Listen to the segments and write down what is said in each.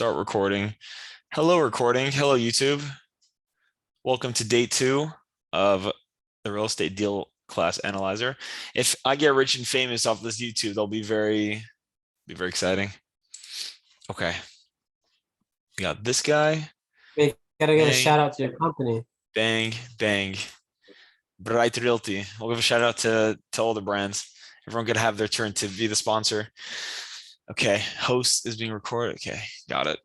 Start recording. Hello, recording. Hello, YouTube. Welcome to day 2 of the real estate deal class analyzer. If I get rich and famous off this YouTube, they'll be very exciting. Okay. We got this guy. We gotta give a Bang, shout out to your company. bang, bang. Bright Realty. We'll give a shout out to all the brands. Everyone could have their turn to be the sponsor. Okay, host is being recorded. Okay, got it.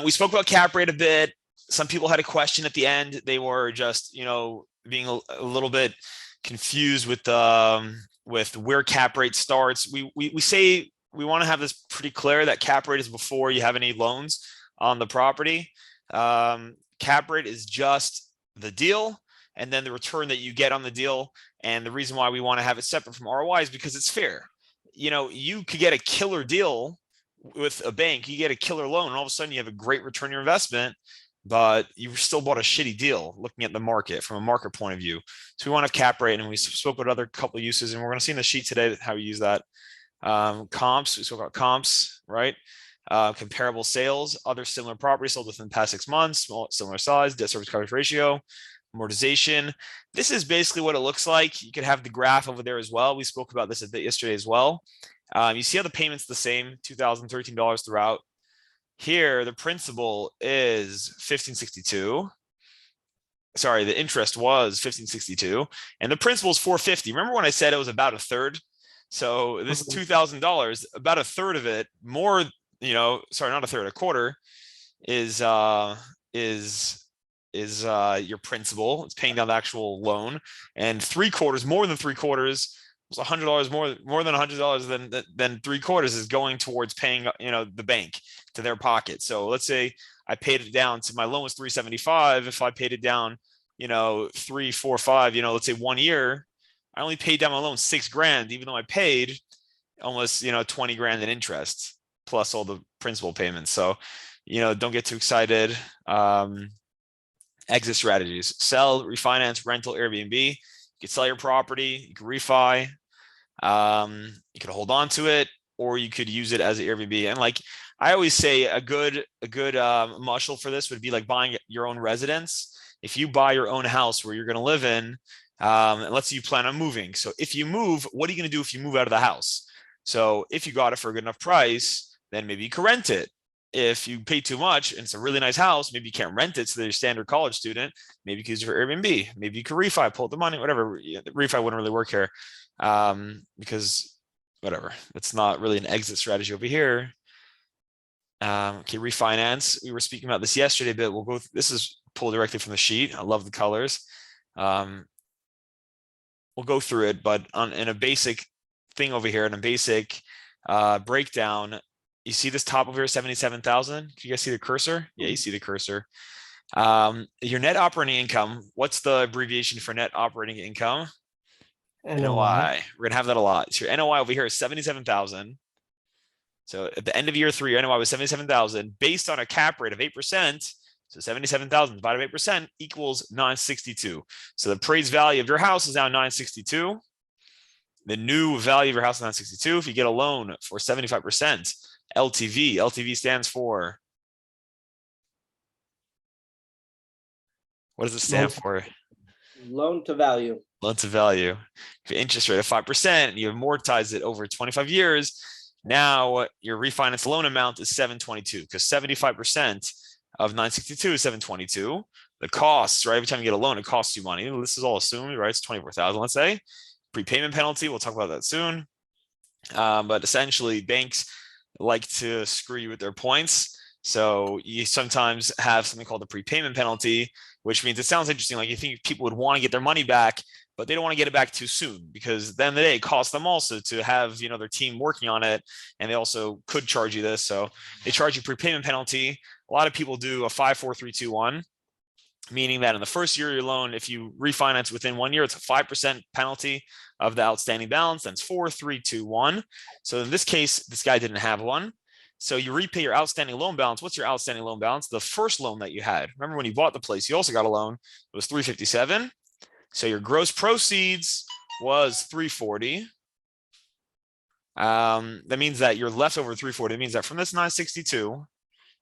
We spoke about cap rate a bit. Some people had a question at the end. They were just, being a little bit confused with where cap rate starts. We say we want to have this pretty clear that cap rate is before you have any loans on the property. Cap rate is just the deal and then the return that you get on the deal. And the reason why we want to have it separate from ROI is because it's fair. You could get a killer deal with a bank. You get a killer loan, and all of a sudden you have a great return on your investment, but you still bought a shitty deal looking at the market from a market point of view. So we want to have cap rate, and we spoke about other couple of uses, and we're going to see in the sheet today how we use that. Comps, we spoke about comps, right? Comparable sales, other similar properties sold within the past 6 months, similar size, debt service coverage ratio, amortization. This is basically what it looks like. You could have the graph over there as well. We spoke about this a bit yesterday as well. You see how the payment's the same, $2,013 throughout. Here, the principal is $1,562. Sorry, the interest was $1,562, and the principal is $450. Remember when I said it was about a third? So this $2,000, about a third of it, more, sorry, not a third, a quarter, is your principal. It's paying down the actual loan, and 3/4, more than 3/4, was $100 more than $100 than 3/4 is going towards paying the bank to their pocket. So let's say I paid it down to, my loan was $375. If I paid it down 3, 4, 5, let's say 1 year, I only paid down my loan $6,000, even though I paid almost $20,000 in interest plus all the principal payments. So don't get too excited. Exit strategies: sell, refinance, rental, Airbnb. You could sell your property, you could refi, you could hold on to it, or you could use it as an Airbnb. And like I always say, a good muscle for this would be like buying your own residence. If you buy your own house where you're going to live in, and let's say you plan on moving. So if you move, what are you going to do if you move out of the house? So if you got it for a good enough price, then maybe you can rent it. If you pay too much and it's a really nice house, maybe you can't rent it to your standard college student. Maybe you can use it for Airbnb. Maybe you can refi, pull the money, whatever. Refi wouldn't really work here because whatever. It's not really an exit strategy over here. Okay, refinance. We were speaking about this yesterday, but we'll go. This is pulled directly from the sheet. I love the colors. We'll go through it, but in a basic thing over here, in a basic breakdown. You see this top over here, 77,000. Can you guys see the cursor? Yeah, you see the cursor. Your net operating income. What's the abbreviation for net operating income? NOI. We're gonna have that a lot. So your NOI over here is 77,000. So at the end of year 3, your NOI was 77,000 based on a cap rate of 8%. So 77,000 divided by 8% equals 962. So the appraised value of your house is now 962. The new value of your house is 962. If you get a loan for 75%, LTV. LTV stands for, what does it stand for? Loan to value. Loan to value. If your interest rate of 5%, you amortize it over 25 years. Now your refinance loan amount is 722 because 75% of 962 is 722. The costs, right? Every time you get a loan, it costs you money. This is all assumed, right? It's 24,000, let's say. Prepayment penalty. We'll talk about that soon. But essentially, banks like to screw you with their points. So you sometimes have something called the prepayment penalty, which means, it sounds interesting. Like you think people would want to get their money back, but they don't want to get it back too soon because at the end of the day, it costs them also to have, their team working on it. And they also could charge you this. So they charge you prepayment penalty. A lot of people do a 5, 4, 3, 2, 1, meaning that in the first year of your loan, if you refinance within 1 year, it's a 5% penalty of the outstanding balance. Then it's 4, 3, 2, 1. So in this case, this guy didn't have one. So you repay your outstanding loan balance. What's your outstanding loan balance? The first loan that you had. Remember when you bought the place, you also got a loan. It was 357. So your gross proceeds was 340. That means that your leftover 340. It means that from this 962,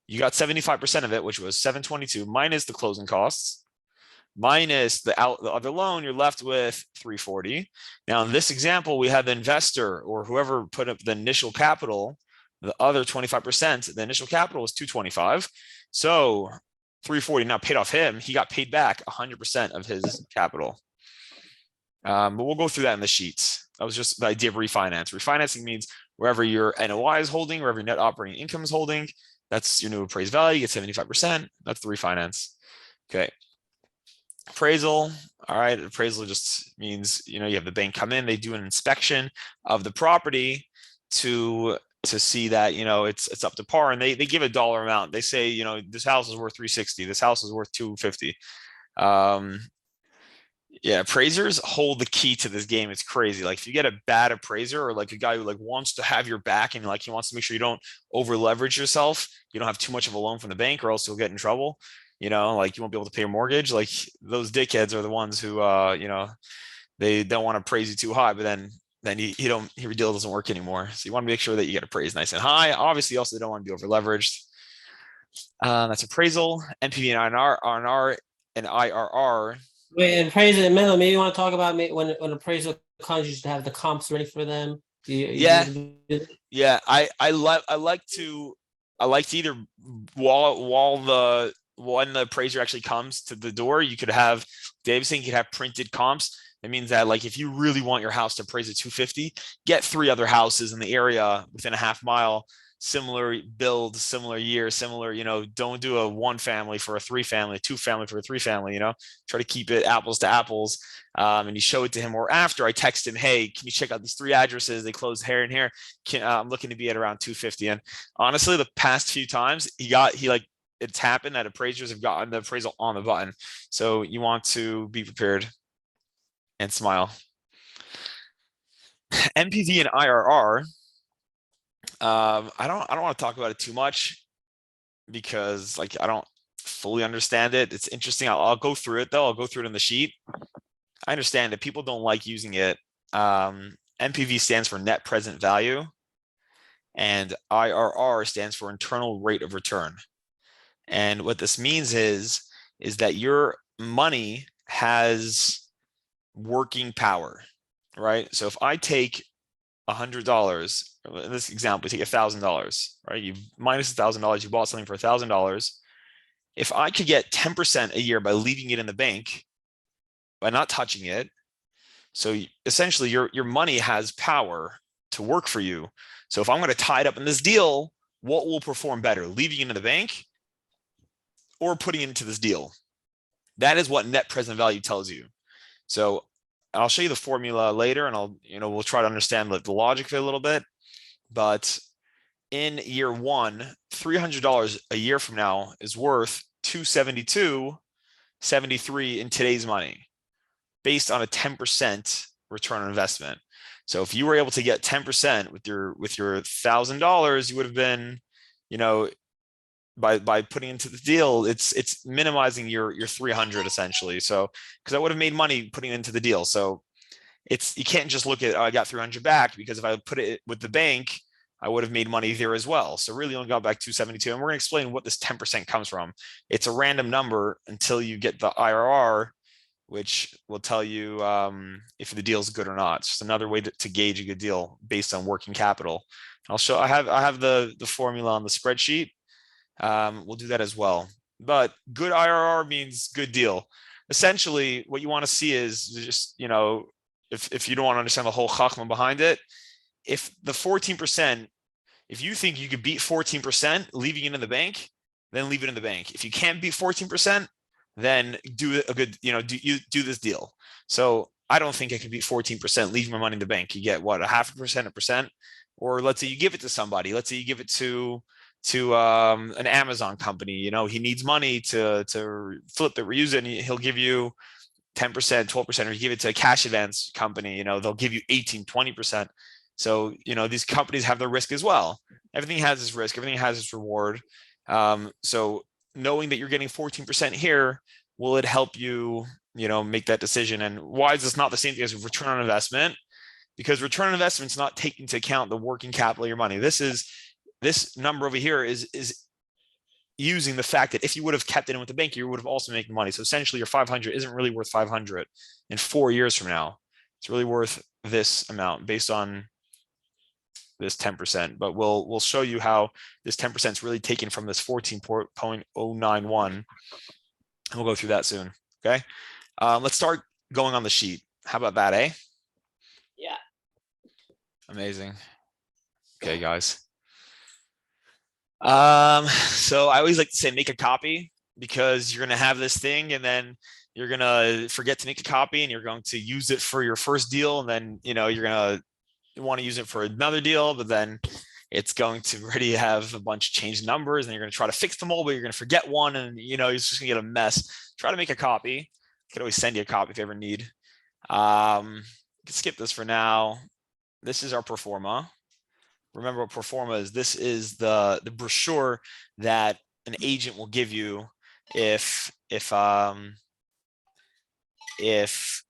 You got 75% of it, which was 722 minus the closing costs, minus the other loan, you're left with 340. Now, in this example, we have the investor or whoever put up the initial capital, the other 25%, the initial capital was 225. So 340 now paid off him. He got paid back 100% of his capital. But we'll go through that in the sheets. That was just the idea of refinance. Refinancing means wherever your NOI is holding, wherever your net operating income is holding, that's your new appraised value. You get 75%. That's the refinance. Okay. Appraisal. All right. Appraisal just means, you have the bank come in, they do an inspection of the property to see that, it's up to par, and they give a dollar amount. They say, this house is worth 360. This house is worth 250. Yeah, appraisers hold the key to this game. It's crazy. Like if you get a bad appraiser or like a guy who like wants to have your back and like he wants to make sure you don't over leverage yourself, you don't have too much of a loan from the bank or else you'll get in trouble. Like you won't be able to pay your mortgage. Like those dickheads are the ones who they don't want to praise you too high, but then your deal doesn't work anymore. So you want to make sure that you get appraised nice and high. Obviously, also they don't want to be over leveraged. That's appraisal, NPV and IRR and IRR. Wait, and appraisal, Melo, maybe you want to talk about when appraisal comes, you should have the comps ready for them. Yeah. I like to either when the appraiser actually comes to the door, you could have Davidson, you could have printed comps. That means that like if you really want your house to appraise at 250, get 3 other houses in the area within a half mile, similar build, similar year, similar, don't do a 1 family for a 3 family, 2 family for a 3 family, try to keep it apples to apples. And you show it to him, or after I text him, hey, can you check out these 3 addresses? They close here and here. I'm looking to be at around 250. And honestly, the past few times it's happened that appraisers have gotten the appraisal on the button. So you want to be prepared and smile. NPV and IRR. I don't want to talk about it too much because like I don't fully understand it. It's interesting. I'll go through it though. I'll go through it in the sheet. I understand that people don't like using it. NPV stands for net present value, and IRR stands for internal rate of return. And what this means is that your money has working power, right? So if I take $100, in this example, we take $1,000, right? You minus $1,000, you bought something for $1,000. If I could get 10% a year by leaving it in the bank, by not touching it, so essentially your money has power to work for you. So if I'm going to tie it up in this deal, what will perform better, leaving it in the bank or putting it into this deal? That is what net present value tells you. So I'll show you the formula later, and we'll try to understand the logic of it a little bit. But in year 1, $300 a year from now is worth $272.73 in today's money, based on a 10% return on investment. So if you were able to get 10% with your $1,000, you would have been, by putting into the deal, it's minimizing your 300 essentially. So because I would have made money putting into the deal. So you can't just look at, I got 300 back, because if I put it with the bank, I would have made money there as well. So really only got back 272. And we're going to explain what this 10% comes from. It's a random number until you get the IRR, which will tell you if the deal is good or not. It's just another way to gauge a good deal based on working capital. I have the formula on the spreadsheet. We'll do that as well. But good IRR means good deal. Essentially, what you want to see is just, if you don't want to understand the whole chachma behind it, if the 14%, if you think you could beat 14% leaving it in the bank, then leave it in the bank. If you can't beat 14%, then do a good, do this deal. So I don't think I could beat 14% leaving my money in the bank. You get what, a 0.5%, 1%, or let's say you give it to somebody. Let's say you give it to an Amazon company. He needs money to flip it, reuse it, and he'll give you 10%, 12%, or you give it to a cash advance company, they'll give you 18, 20%. So, these companies have their risk as well. Everything has its risk, everything has its reward. So knowing that you're getting 14% here, will it help you, make that decision? And why is this not the same thing as return on investment? Because return on investment is not taking into account the working capital of your money. This number over here is using the fact that if you would have kept it in with the bank, you would have also making money. So essentially your 500 isn't really worth 500 in 4 years from now. It's really worth this amount based on this 10%, but we'll show you how this 10% is really taken from this 14.091. And we'll go through that soon. Okay. Let's start going on the sheet. How about that, eh? Yeah. Amazing. Okay, guys. So I always like to say make a copy, because you're going to have this thing and then you're going to forget to make a copy and you're going to use it for your first deal. And then, you're going to want to use it for another deal, but then it's going to already have a bunch of changed numbers and you're going to try to fix them all, but you're going to forget one and, it's just going to get a mess. Try to make a copy. I could always send you a copy if you ever need. You can skip this for now. This is our pro forma. Remember what pro forma is. This is the brochure that an agent will give you if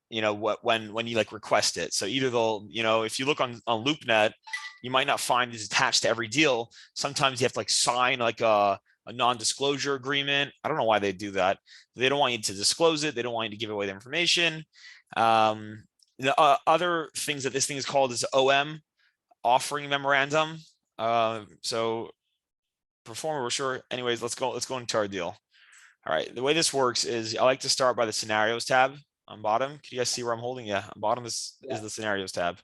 when you like request it. So either they'll, if you look on LoopNet, you might not find these attached to every deal. Sometimes you have to like sign like a non-disclosure agreement. I don't know why they do that. They don't want you to disclose it. They don't want you to give away the information. The other things that this thing is called is OM, offering memorandum. So performer brochure. Anyways, let's go into our deal. All right, the way this works is I like to start by the scenarios tab on bottom. Can you guys see where I'm holding? Yeah, on bottom is the scenarios tab.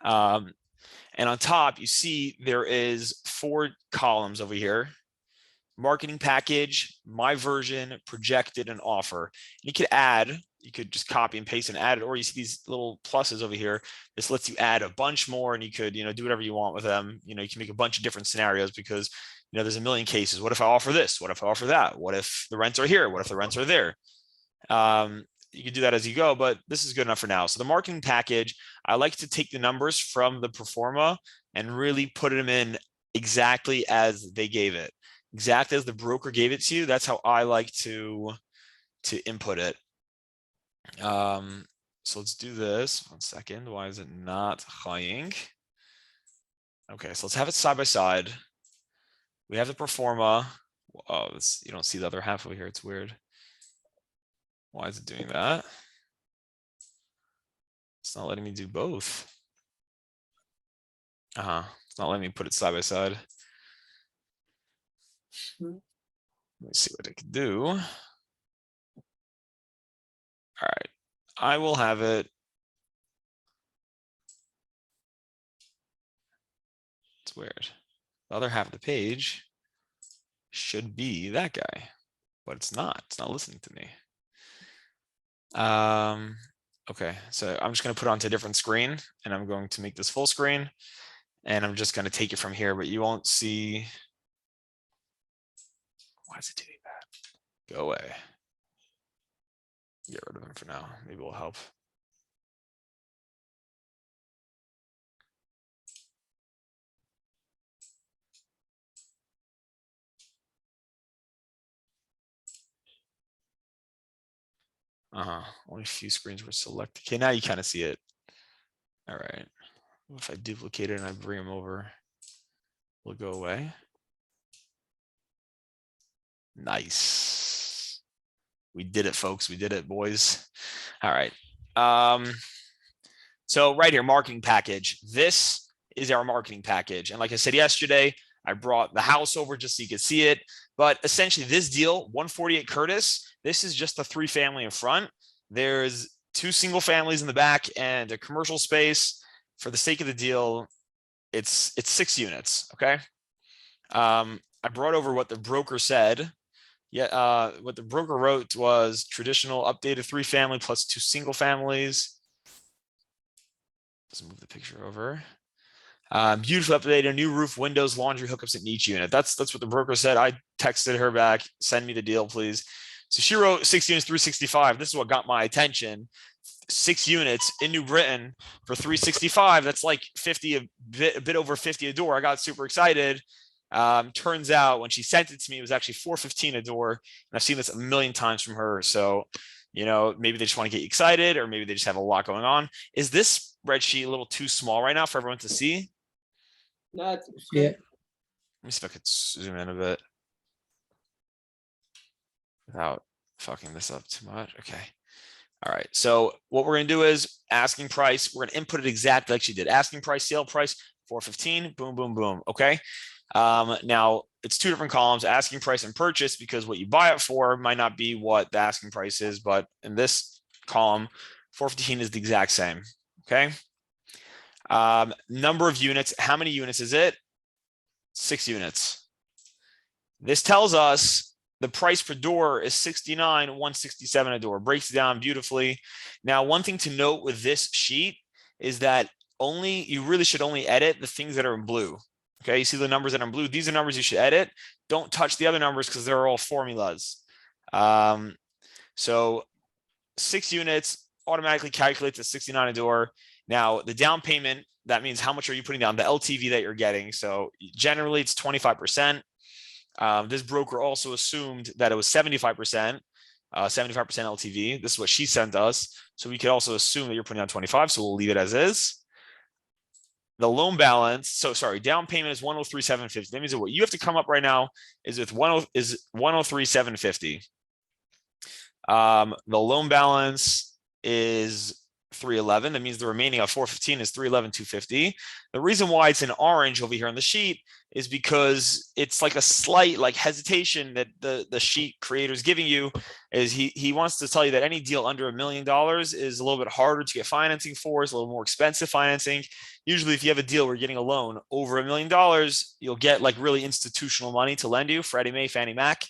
And on top, you see there is 4 columns over here: marketing package, my version, projected, and offer. You could add, you could just copy and paste and add it, or you see these little pluses over here. This lets you add a bunch more, and you could, do whatever you want with them. You can make a bunch of different scenarios because, there's a million cases. What if I offer this? What if I offer that? What if the rents are here? What if the rents are there? You can do that as you go, but this is good enough for now. So the marketing package, I like to take the numbers from the pro forma and really put them in exactly as they gave it. Exactly as the broker gave it to you. That's how I like to input it. So let's do this. 1 second. Why is it not highing? Okay, so let's have it side by side. We have the pro forma. Oh, you don't see the other half over here. It's weird. Why is it doing that? It's not letting me do both. It's not letting me put it side by side. Let me see what I can do. All right, I will have it. It's weird. The other half of the page should be that guy, but it's not. It's not listening to me. Okay, so I'm just going to put it onto a different screen, and I'm going to make this full screen, and I'm just going to take it from here, but you won't see. Why is it doing that? Go away. Get rid of him for now. Maybe it'll help. Only a few screens were selected. Okay, now you kind of see it. All right. If I duplicate it and I bring them over, will it go away? Nice. We did it, folks. We did it, boys. All right. So right here, marketing package. This is our marketing package. And like I said yesterday, I brought the house over just so you could see it. But essentially this deal, 148 Curtis, this is just a 3-family in front. There's 2 single families in the back and a commercial space. For the sake of the deal, it's 6 units, okay? I brought over what the broker said. Yeah, what the broker wrote was traditional updated 3-family plus 2 single families. Let's move the picture over. Beautiful updated, new roof, windows, laundry hookups in each unit. That's what the broker said. I texted her back, send me the deal, please. So she wrote 6 units, 365. This is what got my attention. 6 units in New Britain for 365. That's like 50, a bit over 50 a door. I got super excited. Turns out when she sent it to me, it was actually 415 a door. And I've seen this a million times from her. So, maybe they just want to get you excited, or maybe they just have a lot going on. Is this spreadsheet a little too small right now for everyone to see? No, Yeah. Let me see if I could zoom in a bit. without fucking this up too much. Okay. All right. So what we're going to do is asking price. We're going to input it exactly like she did. Asking price, sale price, 415. Boom, boom, boom. Okay. Now it's two different columns, asking price and purchase, because what you buy it for might not be what the asking price is, but in this column, 415 is the exact same. Okay. Number of units. How many units is it? 6 units. This tells us the price per door is 69, 167 a door. Breaks it down beautifully. Now, one thing to note with this sheet is that you really should only edit the things that are in blue. Okay, you see the numbers that are in blue. These are numbers you should edit. Don't touch the other numbers because they're all formulas. So 6 units automatically calculates at 69 a door. Now, the down payment, that means how much are you putting down, the LTV that you're getting. So generally it's 25%. This broker also assumed that it was 75%, 75% LTV. This is what she sent us. So we could also assume that you're putting down 25. So we'll leave it as is. The loan balance, down payment is 103,750. That means that what you have to come up right now is with 103,750. The loan balance is 311. That means the remaining of 415 is 311,250. The reason why it's in orange over here on the sheet is because it's like a slight hesitation that the sheet creator is giving you. Is he wants to tell you that any deal under $1 million is a little bit harder to get financing for. It's a little more expensive financing. Usually if you have a deal where you're getting a loan over $1 million, you'll get like really institutional money to lend you. Freddie Mae, Fannie Mac.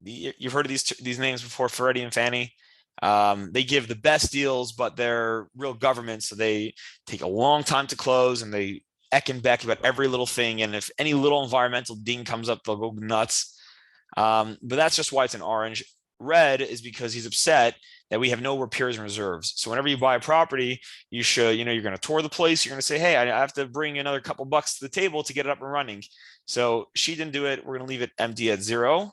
You've heard of these names before, Freddie and Fannie. They give the best deals, but they're real governments, so they take a long time to close, and they eck and beck about every little thing. And if any little environmental ding comes up, they'll go nuts. But that's just why it's in orange. Red is because he's upset that we have no repairs and reserves. So whenever you buy a property, you should, you're going to tour the place. You're going to say, hey, I have to bring another couple bucks to the table to get it up and running. So she didn't do it. We're going to leave it empty at 0.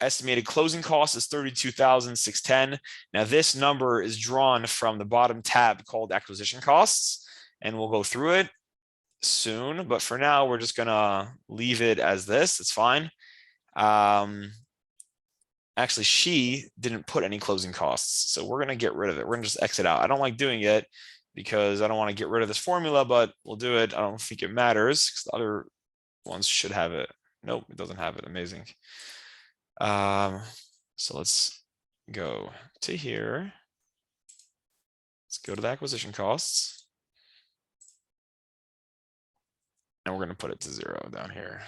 Estimated closing cost is 32,610. Now this number is drawn from the bottom tab called acquisition costs, and we'll go through it soon. But for now, we're just gonna leave it as this. It's fine. Actually, she didn't put any closing costs, so we're gonna get rid of it. We're gonna just exit out. I don't like doing it because I don't want to get rid of this formula, but we'll do it. I don't think it matters because the other ones should have it. Nope, it doesn't have it. Amazing. So let's go to here. Let's go to the acquisition costs. And we're going to put it to 0 down here.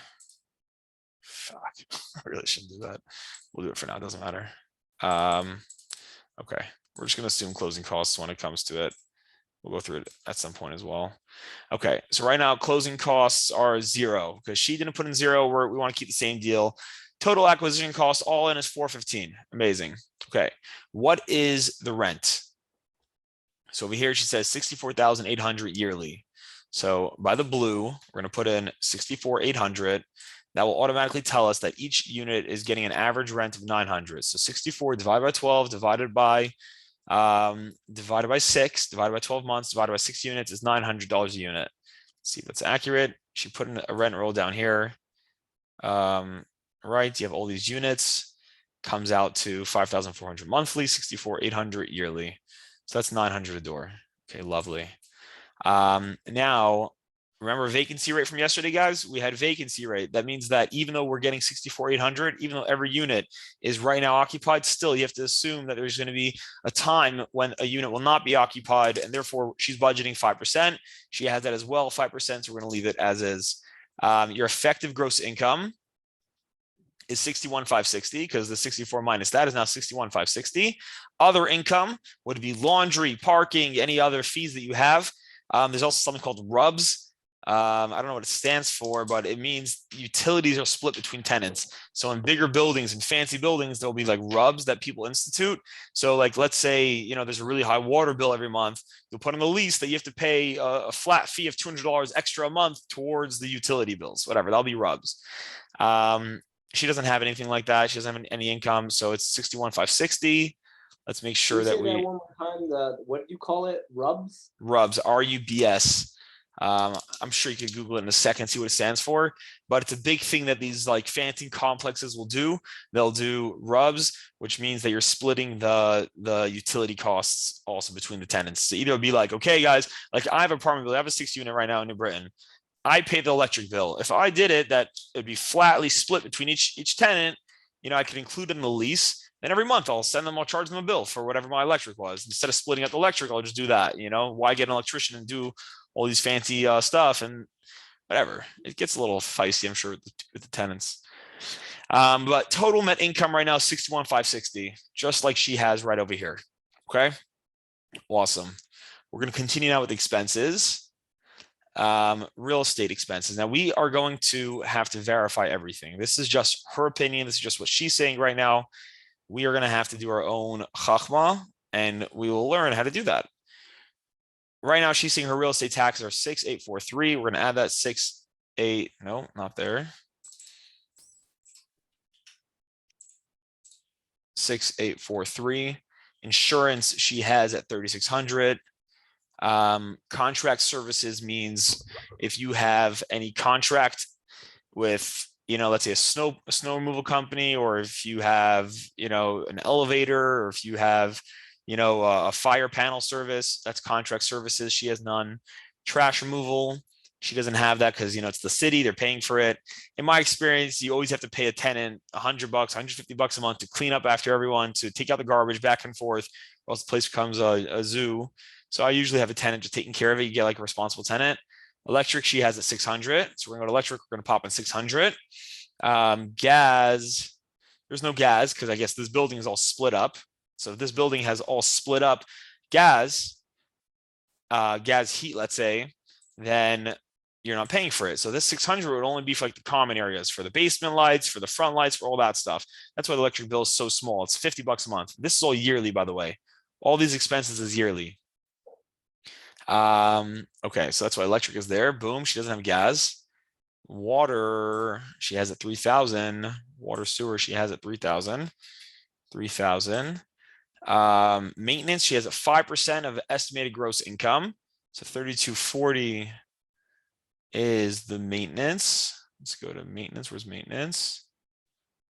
Fuck, I really shouldn't do that. We'll do it for now. It doesn't matter. Okay, we're just going to assume closing costs when it comes to it. We'll go through it at some point as well. Okay, so right now closing costs are 0 because she didn't put in 0. We want to keep the same deal. Total acquisition cost all in is 415. Amazing. Okay, what is the rent? So over here she says 64,800 yearly. So by the blue, we're going to put in 64,800. That will automatically tell us that each unit is getting an average rent of 900. So 64 divided by 12 divided by 6 divided by 12 months divided by 6 units is $900 a unit. Let's see if that's accurate. She put in a rent roll down here. Right, you have all these units, comes out to 5,400 monthly, 64,800 yearly. So that's 900 a door. Okay, lovely. Now, remember vacancy rate from yesterday, guys? We had vacancy rate. That means that even though we're getting 64,800, even though every unit is right now occupied, still you have to assume that there's going to be a time when a unit will not be occupied, and therefore she's budgeting 5%. She has that as well, 5%, so we're going to leave it as is. Your effective gross income is 61,560 because the 64 minus that is now 61,560. Other income would be laundry, parking, any other fees that you have. There's also something called RUBS. I don't know what it stands for, but it means utilities are split between tenants. So in bigger buildings and fancy buildings, there'll be like RUBS that people institute. So like, let's say, there's a really high water bill every month. You'll put on the lease that you have to pay a flat fee of $200 extra a month towards the utility bills, whatever, that'll be RUBS. She doesn't have anything like that. She doesn't have any income. So it's 61,560. Let's make sure that we. That one more time. What do you call it? RUBS? RUBS, RUBS. I'm sure you could Google it in a second, see what it stands for, but it's a big thing that these like fancy complexes will do. They'll do rubs, which means that you're splitting the utility costs also between the tenants. So either it'll be like, okay, guys, like I have an apartment building, I have a 6-unit right now in New Britain. I pay the electric bill. If I did it, that it'd be flatly split between each tenant. I could include it in the lease. Then every month I'll charge them a bill for whatever my electric was. Instead of splitting up the electric, I'll just do that. Why get an electrician and do all these fancy stuff and whatever? It gets a little feisty, I'm sure, with the tenants. But total net income right now is 61,560, just like she has right over here. Okay, awesome. We're going to continue now with expenses. Real estate expenses. Now we are going to have to verify everything. This is just her opinion. This is just what she's saying right now. We are going to have to do our own chachma, and we will learn how to do that. Right now, she's saying her real estate taxes are 6,843. We're going to add that 6,8. No, not there. 6,843. Insurance she has at 3,600. Contract services means if you have any contract with, let's say a snow removal company, or if you have, an elevator, or if you have, a fire panel service, that's contract services. She has none. Trash removal, she doesn't have that because, it's the city, they're paying for it. In my experience, you always have to pay a tenant $100, $150 a month to clean up after everyone, to take out the garbage back and forth, or else the place becomes a zoo. So I usually have a tenant just taking care of it. You get like a responsible tenant. Electric, she has at 600. So we're going to go to electric. We're going to pop in 600. Gas, there's no gas because I guess this building is all split up. So if this building has all split up gas heat, let's say, then you're not paying for it. So this 600 would only be for like the common areas, for the basement lights, for the front lights, for all that stuff. That's why the electric bill is so small. It's $50 a month. This is all yearly, by the way. All these expenses is yearly. Okay, so that's why electric is there. Boom, she doesn't have gas. Water, she has at 3,000. Water sewer, she has at 3,000. 3,000. Maintenance, she has a 5% of estimated gross income. So 3,240 is the maintenance. Let's go to maintenance. Where's maintenance?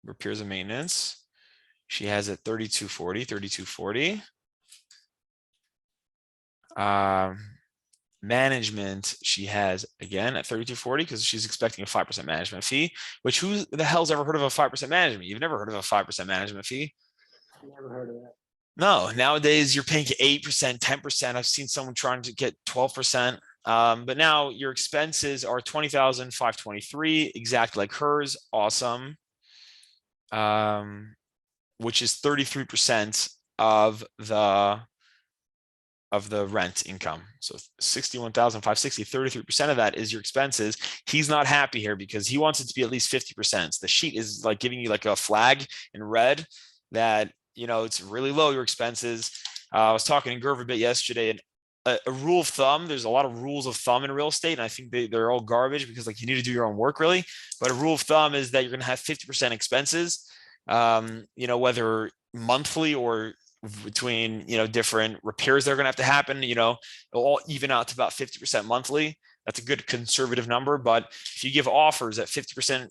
Repairs and maintenance. She has at 3,240. 3,240. Management, she has again at 3,240 because she's expecting a 5% management fee, which who the hell's ever heard of a 5% management? You've never heard of a 5% management fee? Never heard of that. No, nowadays you're paying 8%, 10%. I've seen someone trying to get 12%. But now your expenses are 20,523, exactly like hers. Awesome. Which is 33% of the rent income. So 61,560, 33% of that is your expenses. He's not happy here because he wants it to be at least 50%. The sheet is like giving you like a flag in red that, it's really low, your expenses. I was talking to Gerv a bit yesterday, and a rule of thumb, there's a lot of rules of thumb in real estate, and I think they're all garbage because like you need to do your own work really. But a rule of thumb is that you're going to have 50% expenses, whether monthly or between, different repairs that are going to have to happen, it'll all even out to about 50% monthly. That's a good conservative number. But if you give offers at 50%,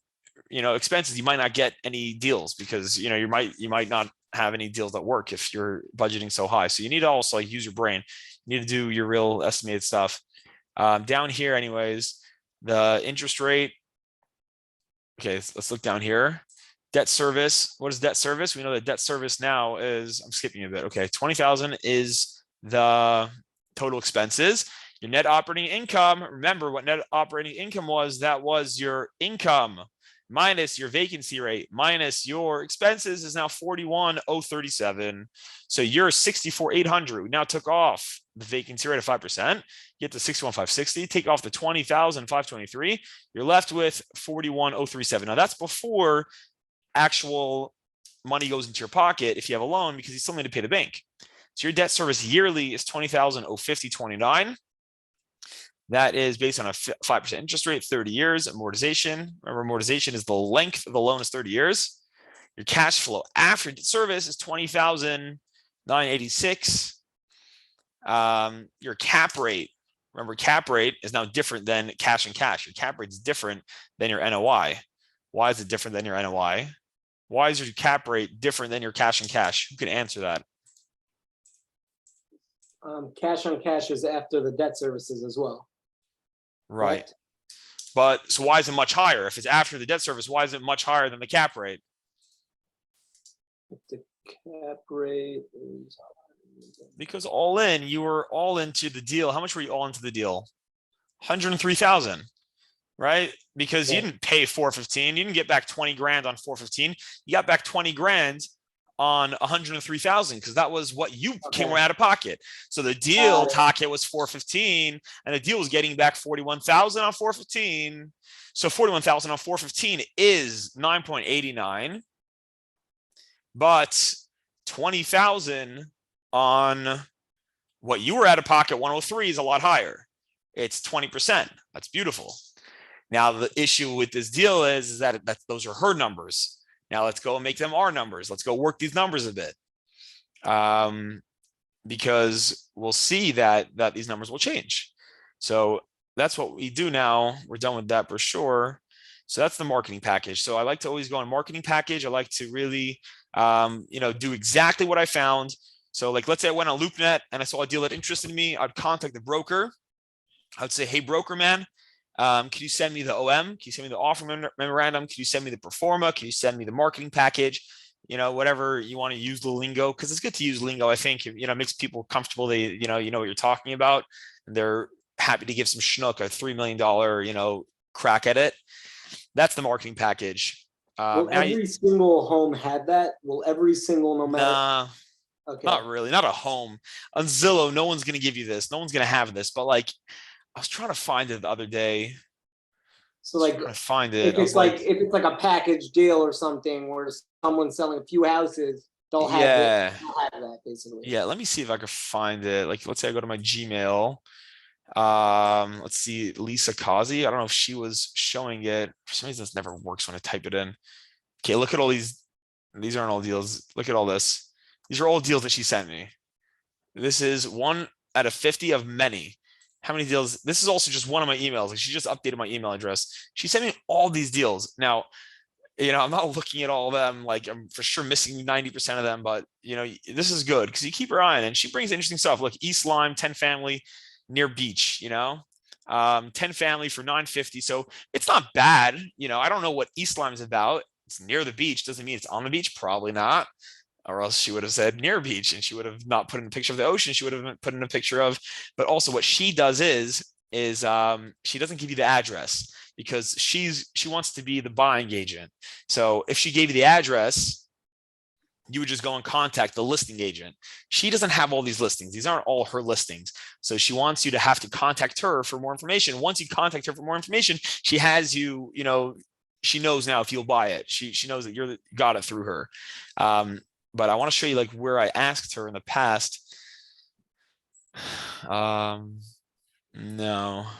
expenses, you might not get any deals because, you might not have any deals that work if you're budgeting so high. So you need to also like use your brain. You need to do your real estimated stuff. Down here anyways, the interest rate. Okay, let's look down here. Debt service. What is debt service? We know that debt service now is, I'm skipping a bit. Okay, 20,000 is the total expenses. Your net operating income, remember what net operating income was, that was your income minus your vacancy rate minus your expenses is now 41,037. So you're 64,800. We now took off the vacancy rate of 5%, get to 61,560, take off the 20,523. You're left with 41,037. Now that's before actual money goes into your pocket if you have a loan, because you still need to pay the bank. So your debt service yearly is 20,050.29. That is based on a 5% interest rate, 30 years. Amortization, remember amortization is the length of the loan is 30 years. Your cash flow after debt service is 20,986. Your cap rate Remember, cap rate is now different than cash and cash. Your cap rate is different than your NOI. Why is it different than your NOI? Why is your cap rate different than your cash and cash? Who can answer that? Cash on cash is after the debt services as well. Right. Correct? But so why is it much higher? If it's after the debt service, why is it much higher than the cap rate? If the cap rate is Because all in, you were all into the deal. How much were you all into the deal? 103,000, right? Because you didn't pay 415. You didn't get back 20 grand on 415. You got back 20 grand on 103,000 because that was what you came out of pocket. So the deal pocket was 415 and the deal was getting back 41,000 on 415. So 41,000 on 415 is 9.89, but 20,000 on what you were out of pocket 103 is a lot higher. It's 20%. That's beautiful. Now the issue with this deal is that those are her numbers. Now let's go and make them our numbers. Let's go work these numbers a bit, because we'll see that these numbers will change. So that's what we do now. We're done with that for sure. So that's the marketing package. So I like to always go on marketing package. I like to really, do exactly what I found. So like, let's say I went on LoopNet and I saw a deal that interested me. I'd contact the broker. I would say, hey, broker man, can you send me the OM? Can you send me the offer memorandum? Can you send me the performa? Can you send me the marketing package? Whatever you want to use the lingo, because it's good to use lingo. I think, it makes people comfortable. They, you know what you're talking about. And they're happy to give some schnook a $3 million, crack at it. That's the marketing package. Will every single home had that? Will every single, no matter? Nah, okay. Not really. Not a home. On Zillow, no one's going to give you this. No one's going to have this. But like, I was trying to find it the other day. So like, find it. If it's like a package deal or something where someone's selling a few houses, they'll have it. They'll have that basically. Yeah. Let me see if I can find it. Like, let's say I go to my Gmail. Let's see, Lisa Kazi. I don't know if she was showing it. For some reason, this never works when I type it in. Okay, look at all these. These aren't all deals. Look at all this. These are all deals that she sent me. This is 1 out of 50 of many. How many deals? This is also just one of my emails. Like, she just updated my email address. She sent me all these deals. Now, I'm not looking at all of them. Like, I'm for sure missing 90% of them, but this is good because you keep her eye on it. And she brings interesting stuff. Look, East Lyme, 10 family near beach, 10 family for 950. So it's not bad. I don't know what East Lyme is about. It's near the beach. Doesn't mean it's on the beach. Probably not. Or else she would have said near beach and she would have not put in a picture of the ocean. She would have put in a picture of, but also what she does is she doesn't give you the address because she wants to be the buying agent. So if she gave you the address, you would just go and contact the listing agent. She doesn't have all these listings. These aren't all her listings. So she wants you to have to contact her for more information. Once you contact her for more information, she has you, she knows now if you'll buy it. She knows that you got it through her. But I want to show you like where I asked her in the past. No, I'm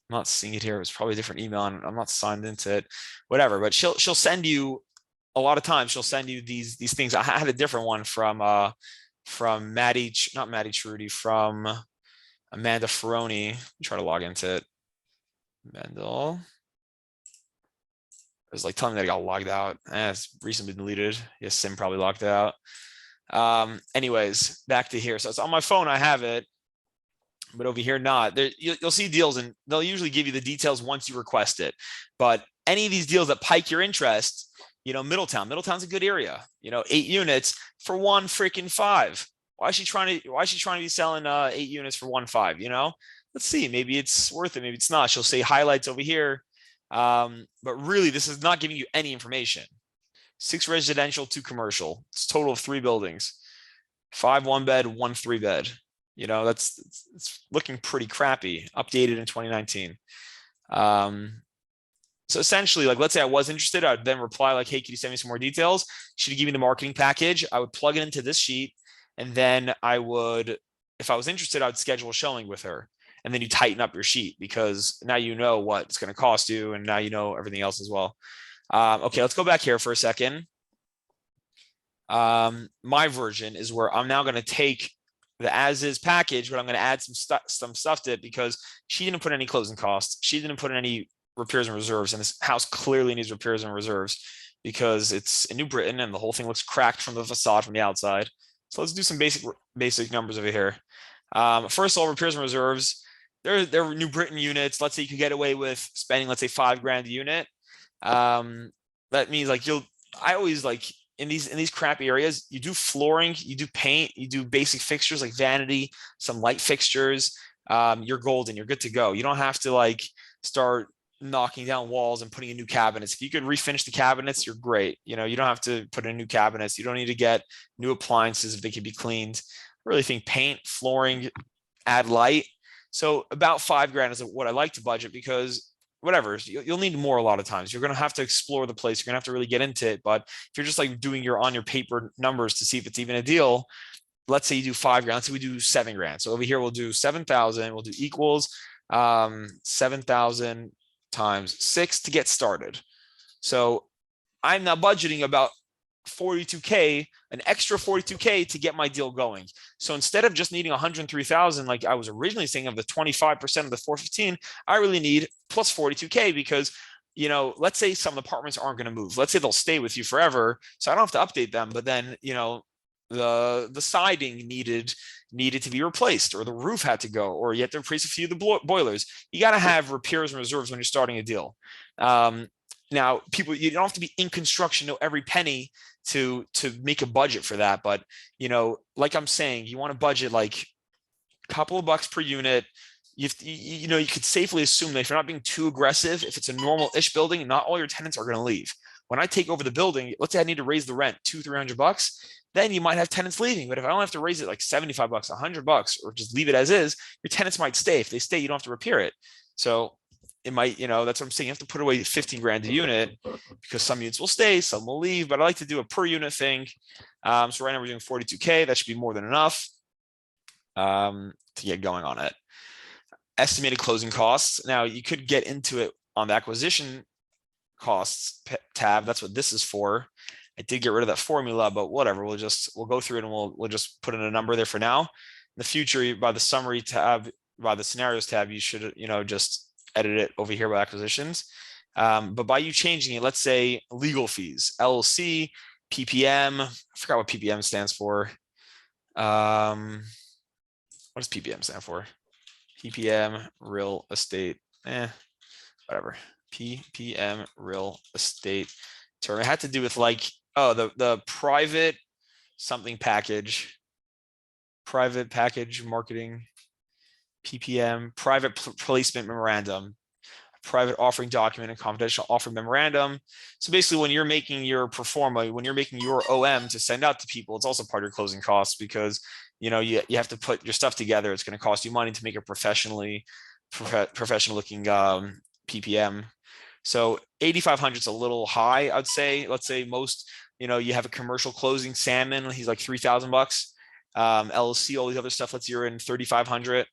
not seeing it here. It was probably a different email and I'm not signed into it, whatever, but she'll send you a lot of times. She'll send you these things. I had a different one from Maddie, not Maddie Trudy, from Amanda Ferroni. Try to log into it. Mendel. It was like telling me that I got logged out. It's recently been deleted. Yes, Sim probably logged it out. Anyways, back to here. So it's on my phone. I have it, but over here, not. You'll see deals and they'll usually give you the details once you request it. But any of these deals that pique your interest, Middletown's a good area. 8 units for 1 freaking 5. Why is she trying to be selling 8 units for 1.5? Let's see. Maybe it's worth it. Maybe it's not. She'll say highlights over here. But really, this is not giving you any information. 6 residential, 2 commercial. It's a total of 3 buildings. 5 1-bed, 1 3-bed. It's looking pretty crappy. Updated in 2019. So essentially, like, let's say I was interested, I'd then reply like, hey, can you send me some more details? She'd give me the marketing package. I would plug it into this sheet. And then I would, if I was interested, I would schedule a showing with her. And then you tighten up your sheet because now you know what it's going to cost you. And now you know everything else as well. Okay, let's go back here for a second. My version is where I'm now going to take the as-is package, but I'm going to add some stuff to it because she didn't put any closing costs. She didn't put in any repairs and reserves, and this house clearly needs repairs and reserves because it's in New Britain and the whole thing looks cracked from the facade from the outside. So let's do some basic numbers over here. First of all, repairs and reserves. They're New Britain units. Let's say you could get away with spending, let's say, $5,000 a unit. That means like I always like in these crappy areas, you do flooring, you do paint, you do basic fixtures like vanity, some light fixtures. You're golden. You're good to go. You don't have to like start knocking down walls and putting in new cabinets. If you could refinish the cabinets, you're great. You know, you don't have to put in new cabinets. You don't need to get new appliances if they can be cleaned. I really think paint, flooring, add light. So about $5,000 is what I like to budget because whatever, you'll need more a lot of times. You're going to have to explore the place. You're going to have to really get into it. But if you're just like doing on your paper numbers to see if it's even a deal, let's say you do $5,000. Let's say we do $7,000. So over here, we'll do 7,000. We'll do equals 7,000 times 6 to get started. So I'm now budgeting about 42K, an extra 42K to get my deal going. So instead of just needing 103,000, like I was originally saying of the 25% of the 415, I really need plus 42K because, you know, let's say some apartments aren't going to move. Let's say they'll stay with you forever. So I don't have to update them, but then, you know, the siding needed to be replaced or the roof had to go, or you have to replace a few of the boilers. You got to have repairs and reserves when you're starting a deal. Now, you don't have to be in construction, know every penny to make a budget for that. But, you know, like I'm saying, you want to budget like a couple of bucks per unit. You could safely assume that if you're not being too aggressive, if it's a normal-ish building, not all your tenants are going to leave. When I take over the building, let's say I need to raise the rent $200-300, then you might have tenants leaving. But if I only have to raise it like $75, $100, or just leave it as is, your tenants might stay. If they stay, you don't have to repair it. So it might, you know, that's what I'm saying. You have to put away $15,000 a unit because some units will stay, some will leave, but I like to do a per unit thing. So right now we're doing 42K. That should be more than enough to get going on it. Estimated closing costs. Now you could get into it on the acquisition costs tab. That's what this is for. I did get rid of that formula, but whatever. We'll go through it and we'll just put in a number there for now. In the future, by the summary tab, by the scenarios tab, you should, you know, just edit it over here by acquisitions. But by you changing it, let's say legal fees, LLC, PPM, I forgot what PPM stands for. What does PPM stand for? PPM real estate, whatever. PPM real estate term. It had to do with like, the private something package, private package marketing, PPM, private placement memorandum, private offering document, and confidential offering memorandum. So basically when you're making your pro forma, when you're making your OM to send out to people, it's also part of your closing costs because, you know, you have to put your stuff together. It's going to cost you money to make a professional looking PPM. So 8,500 is a little high, I'd say. Let's say most, you know, you have a commercial closing salmon, he's like $3,000. LLC, all these other stuff, let's say you're in 3,500.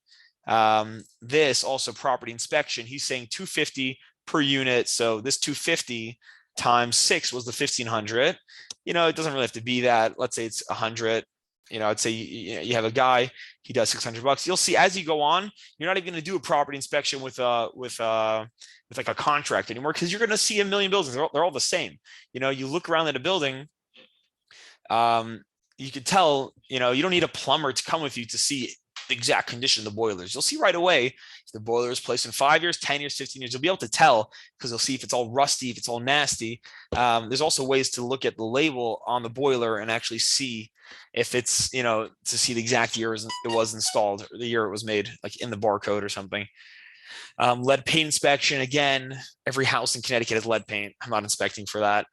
This also property inspection, he's saying 250 per unit. So this 250 times 6 was the 1,500. You know, it doesn't really have to be that. Let's say it's 100. You know, I'd say you have a guy, he does $600. You'll see as you go on, you're not even going to do a property inspection with like a contract anymore because you're going to see a million buildings. They're all the same. You know, you look around at a building, you could tell, you know, you don't need a plumber to come with you to see the exact condition of the boilers. You'll see right away if the boiler is placed in 5 years, 10 years, 15 years. You'll be able to tell because you'll see if it's all rusty, if it's all nasty. There's also ways to look at the label on the boiler and actually see if it's, you know, to see the exact year it was installed or the year it was made, like in the barcode or something. Lead paint inspection. Again, every house in Connecticut has lead paint. I'm not inspecting for that.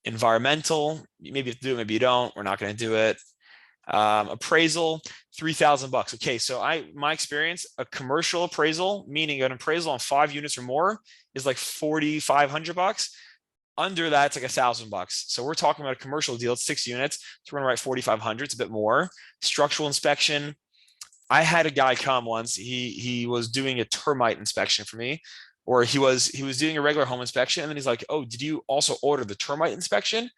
Environmental, maybe you have to do it, maybe you don't. We're not going to do it. Appraisal, $3,000. Okay, so my experience, a commercial appraisal, meaning an appraisal on 5 units or more, is like $4,500. Under that, it's like $1,000. So we're talking about a commercial deal. It's 6 units. So we're gonna write 4,500. It's a bit more. Structural inspection. I had a guy come once. He was doing a termite inspection for me, or he was doing a regular home inspection, and then he's like, "Oh, did you also order the termite inspection?" And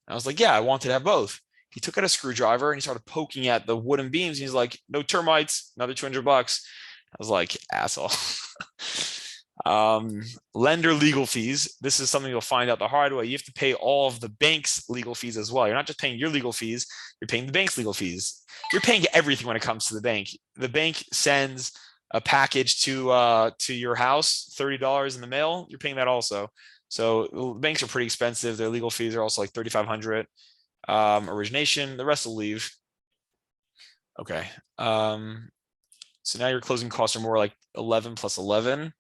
I was like, "Yeah, I wanted to have both." He took out a screwdriver and he started poking at the wooden beams. He's like, no termites, another $200. I was like, asshole. Lender legal fees. This is something you'll find out the hard way. You have to pay all of the bank's legal fees as well. You're not just paying your legal fees, you're paying the bank's legal fees. You're paying everything when it comes to the bank. The bank sends a package to your house, $30 in the mail. You're paying that also. So banks are pretty expensive. Their legal fees are also like $3,500. Origination, the rest will leave. Okay. So now your closing costs are more like 11 plus 11.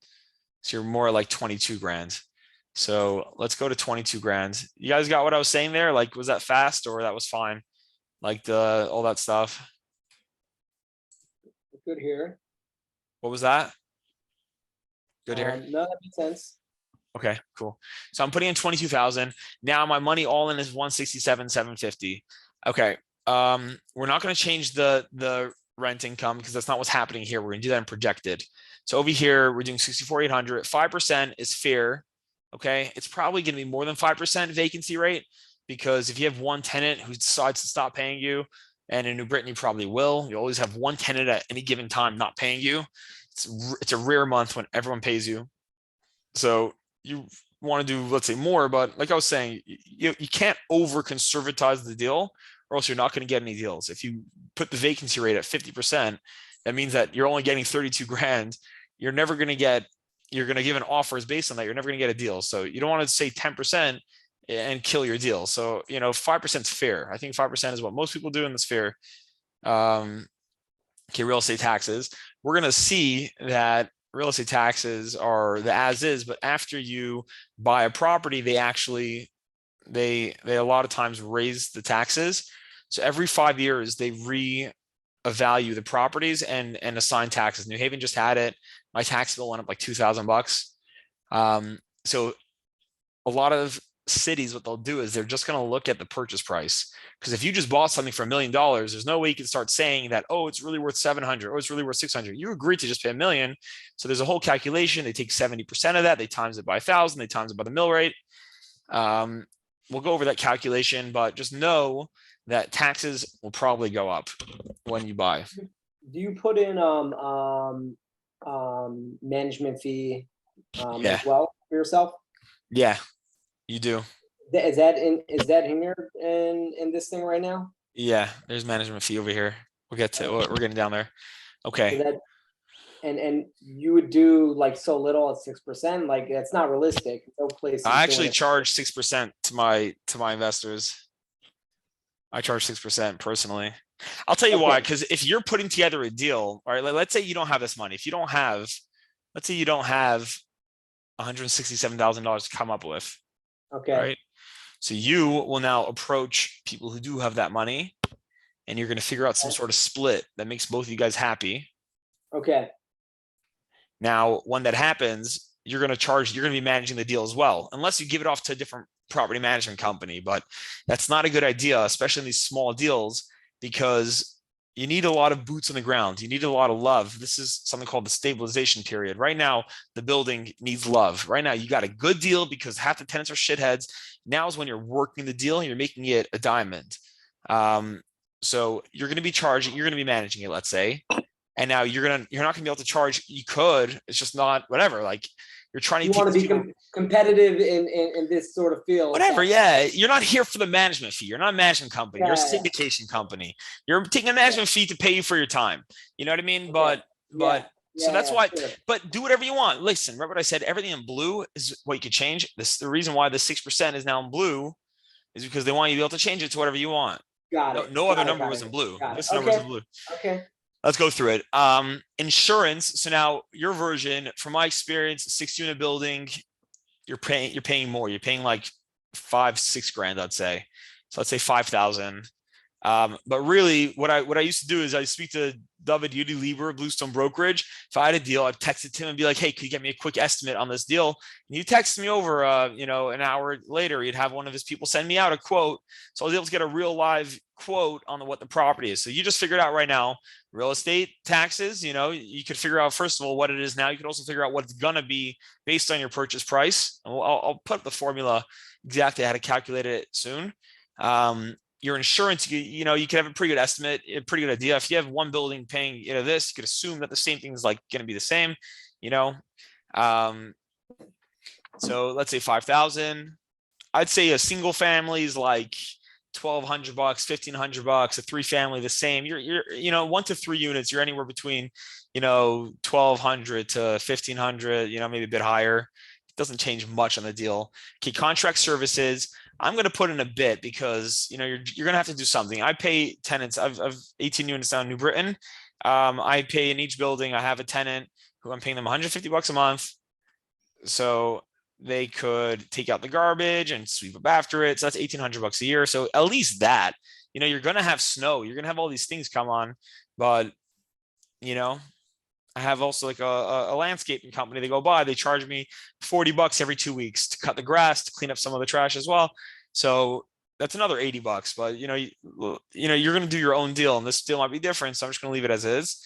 So you're more like 22 grand. So let's go to 22 grand. You guys got what I was saying there? Like, was that fast or that was fine? Like all that stuff. Good here. What was that? Good here. No, that makes sense. Okay, cool. So I'm putting in 22,000. Now my money all in is 167,750. Okay. We're not going to change the rent income because that's not what's happening here. We're going to do that in projected. So over here, we're doing 64,800. 5% is fair. Okay. It's probably going to be more than 5% vacancy rate because if you have one tenant who decides to stop paying you, and in New Britain, you probably will, you always have one tenant at any given time not paying you. It's a rare month when everyone pays you. So you want to do, let's say, more, but like I was saying, you can't over conservatize the deal or else you're not going to get any deals. If you put the vacancy rate at 50%, that means that you're only getting 32 grand. You're never going to get, you're going to give an offers based on that. You're never going to get a deal. So you don't want to say 10% and kill your deal. So, 5% is fair. I think 5% is what most people do in this fair. Okay, real estate taxes. We're going to see that real estate taxes are the as is, but after you buy a property, they a lot of times raise the taxes. So every 5 years, they reevaluate the properties and assign taxes. New Haven just had it. My tax bill went up like $2,000. So a lot of cities, what they'll do is they're just going to look at the purchase price. Because if you just bought something for $1 million, there's no way you can start saying that, oh, it's really worth 700. Oh, it's really worth 600. You agreed to just pay $1 million. So there's a whole calculation. They take 70% of that. They times it by 1,000. They times it by the mill rate. We'll go over that calculation, but just know that taxes will probably go up when you buy. Do you put in management fee Yeah. as well for yourself? Yeah, you do. Is that in here in this thing right now? Yeah, there's management fee over here. We'll get to it. We're getting down there. Okay. So that, and you would do like so little at 6%, like that's not realistic. No place. I actually charge 6% to my investors. I charge 6% personally. I'll tell you why, because if you're putting together a deal, all right, let's say you don't have this money. If you don't have, let's say you don't have $167,000 to come up with. Okay. Right. So you will now approach people who do have that money, and you're going to figure out some sort of split that makes both of you guys happy. Okay. Now, when that happens, you're going to be managing the deal as well, unless you give it off to a different property management company. But that's not a good idea, especially in these small deals, because you need a lot of boots on the ground. You need a lot of love. This is something called the stabilization period. Right now, the building needs love. Right now, you got a good deal because half the tenants are shitheads. Now is when you're working the deal and you're making it a diamond. So you're going to be charging, you're going to be managing it, let's say. And now you're not going to be able to charge. You could, it's just not whatever. Like you're trying to. You want to be competitive in this sort of field. Whatever, yeah. You're not here for the management fee. You're not a management company. You're a syndication company. You're taking a management fee to pay you for your time. You know what I mean? But so that's why. Sure. But do whatever you want. Listen, remember what I said? Everything in blue is what you could change. The reason why the 6% is now in blue is because they want you to be able to change it to whatever you want. Got it. No other number was in blue. This number was in blue. Okay. Let's go through it. Insurance. So now your version, from my experience, 6-unit building, you're paying more. You're paying like $5-6 grand, I'd say. So let's say 5,000. But really, what I used to do is I speak to David Udy Lieber, Bluestone Brokerage. If I had a deal, I'd text it to him and be like, "Hey, could you get me a quick estimate on this deal?" And you text me over, an hour later, you'd have one of his people send me out a quote. So I was able to get a real live quote on what the property is. So you just figured out right now, real estate taxes. You could figure out first of all what it is now. You could also figure out what it's gonna be based on your purchase price. And I'll put up the formula exactly how to calculate it soon. your insurance, you can have a pretty good estimate, a pretty good idea. If you have one building paying, this, you could assume that the same thing is like going to be the same, so let's say 5,000. I'd say a single family is like $1,200, $1,500. A three family, the same. You're 1 to 3 units. You're anywhere between, 1,200 to 1,500. Maybe a bit higher. It doesn't change much on the deal. Okay, contract services. I'm going to put in a bit because you're going to have to do something. I pay tenants. I've 18 units down in New Britain. I pay in each building. I have a tenant who I'm paying them $150 a month. So they could take out the garbage and sweep up after it. So that's $1,800 a year. So at least that, you're going to have snow. You're going to have all these things come on. But, I have also like a landscaping company. They go by, they charge me $40 every 2 weeks to cut the grass, to clean up some of the trash as well. So that's another $80. But, you're going to do your own deal, and this deal might be different. So I'm just going to leave it as is.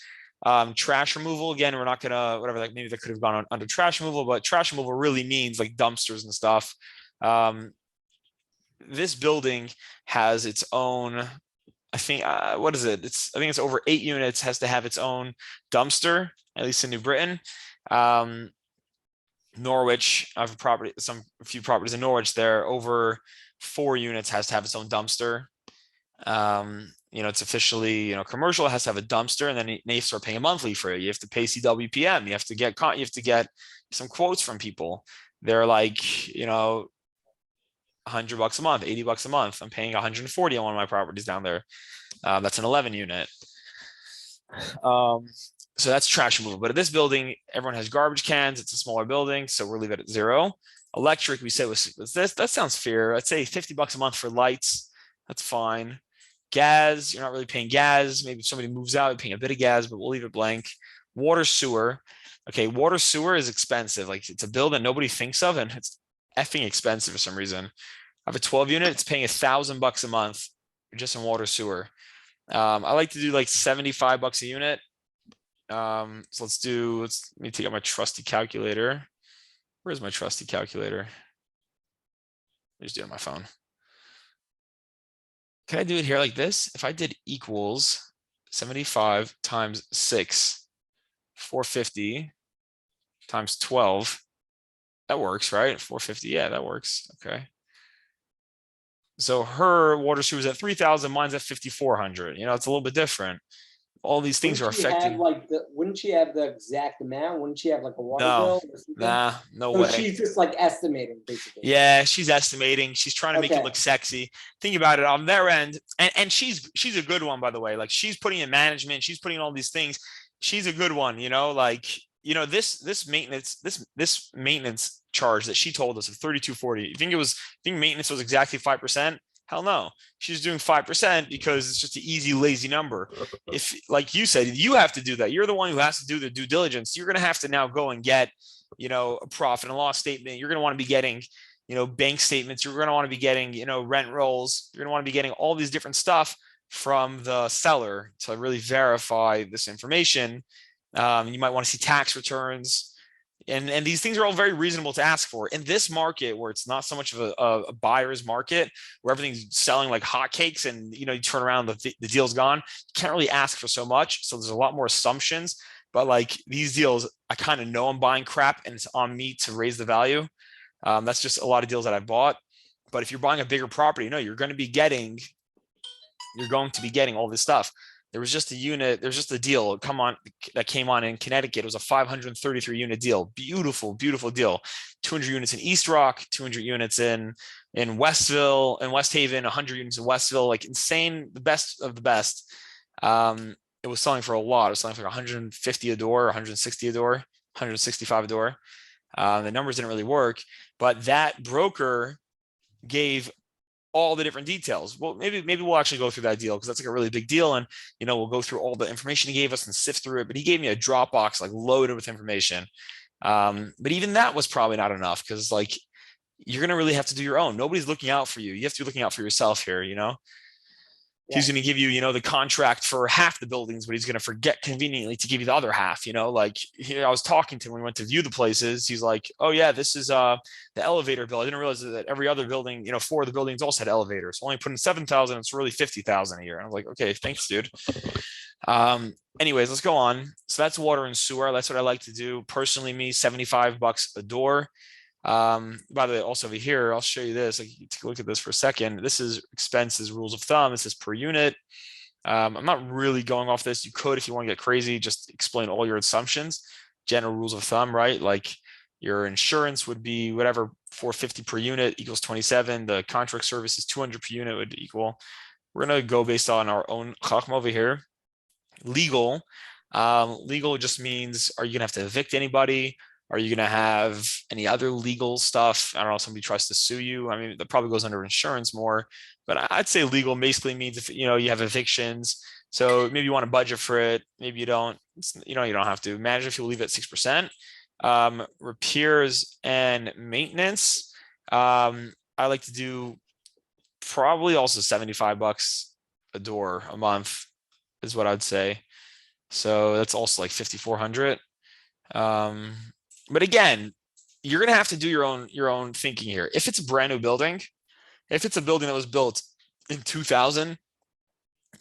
Trash removal, again, we're not gonna, whatever, like maybe that could have gone under trash removal, but trash removal really means like dumpsters and stuff. This building has its own, I think, what is it? I think it's over 8 units, has to have its own dumpster, at least in New Britain. Norwich, I have a few properties in Norwich. There, over 4 units has to have its own dumpster. It's officially, commercial. It has to have a dumpster, and then you have to start paying monthly for it. You have to pay CWPM. You have to get some quotes from people. They're like, $100 a month, $80 a month. I'm paying 140 on one of my properties down there. That's an 11 unit. So that's trash removal. But at this building, everyone has garbage cans. It's a smaller building, so we'll leave it at 0. Electric, we said was this. That sounds fair. I'd say $50 a month for lights. That's fine. Gas, you're not really paying gas. Maybe if somebody moves out, you're paying a bit of gas, but we'll leave it blank. Water, sewer. Okay, water, sewer is expensive. Like, it's a bill that nobody thinks of, and it's effing expensive for some reason. I have a 12 unit. It's paying $1,000 a month just in water, sewer. I like to do like $75 a unit. So let me take out my trusty calculator. Where's my trusty calculator? Let me just do it on my phone. Can I do it here like this? If I did equals 75 times 6, 450 times 12, that works, right? 450, yeah, that works. Okay. So her water sewer is at 3,000, mine's at 5,400. It's a little bit different. All these things are affecting. Wouldn't she have the exact amount? Wouldn't she have like a water bill or something? Nah, no So way. she's just like estimating, basically. Yeah, she's estimating. She's trying to make it look sexy. Think about it on their end, and she's a good one, by the way. Like, she's putting in management, she's putting in all these things. She's a good one, this maintenance charge that she told us of 3,240. You think maintenance was exactly 5%? Hell no. She's doing 5% because it's just an easy, lazy number. If, like you said, you have to do that. You're the one who has to do the due diligence. You're going to have to now go and get, a profit and loss statement. You're going to want to be getting, bank statements. You're going to want to be getting, rent rolls. You're going to want to be getting all these different stuff from the seller to really verify this information. You might want to see tax returns. And these things are all very reasonable to ask for. In this market, where it's not so much of a buyer's market, where everything's selling like hotcakes, and you turn around, the deal's gone, you can't really ask for so much. So there's a lot more assumptions. But like these deals, I kind of know I'm buying crap, and it's on me to raise the value. That's just a lot of deals that I bought. But if you're buying a bigger property, you're going to be getting all this stuff. There was just a deal that came on in Connecticut. It was a 533 unit deal. Beautiful, beautiful deal. 200 units in East Rock, 200 units in Westville and West Haven, 100 units in Westville, like insane, the best of the best. It was selling for a lot. It was selling for 150 a door, 160 a door, 165 a door. The numbers didn't really work, but that broker gave all the different details. Well, maybe we'll actually go through that deal, because that's like a really big deal, and we'll go through all the information he gave us and sift through it. But he gave me a Dropbox like loaded with information. But even that was probably not enough, because like you're gonna really have to do your own. Nobody's looking out for you. You have to be looking out for yourself here. He's going to give you, the contract for half the buildings, but he's going to forget conveniently to give you the other half. Like I was talking to him when we went to view the places. He's like, "Oh yeah, this is the elevator bill. I didn't realize that every other building, 4 of the buildings also had elevators. So only put in 7,000. It's really 50,000 a year." And I was like, "Okay, thanks, dude." Anyways, let's go on. So that's water and sewer. That's what I like to do personally. Me, $75 a door. By the way, also over here, I'll show you this. Take a look at this for a second. This is expenses, rules of thumb. This is per unit. I'm not really going off this. You could, if you want to get crazy, just explain all your assumptions, general rules of thumb, right? Like your insurance would be whatever, $450 per unit equals 27. The contract services 200 per unit would equal. We're going to go based on our own chachma over here. Legal. Legal just means, are you going to have to evict anybody? Are you going to have any other legal stuff? I don't know, somebody tries to sue you. I mean, that probably goes under insurance more, but I'd say legal basically means if, you have evictions. So maybe you want to budget for it. Maybe you don't, you don't have to. Imagine if you leave it at 6%. Repairs and maintenance. I like to do probably also $75 a door a month is what I'd say. So that's also like 5,400. But again, you're going to have to do your own thinking here. If it's a brand new building, if it's a building that was built in 2000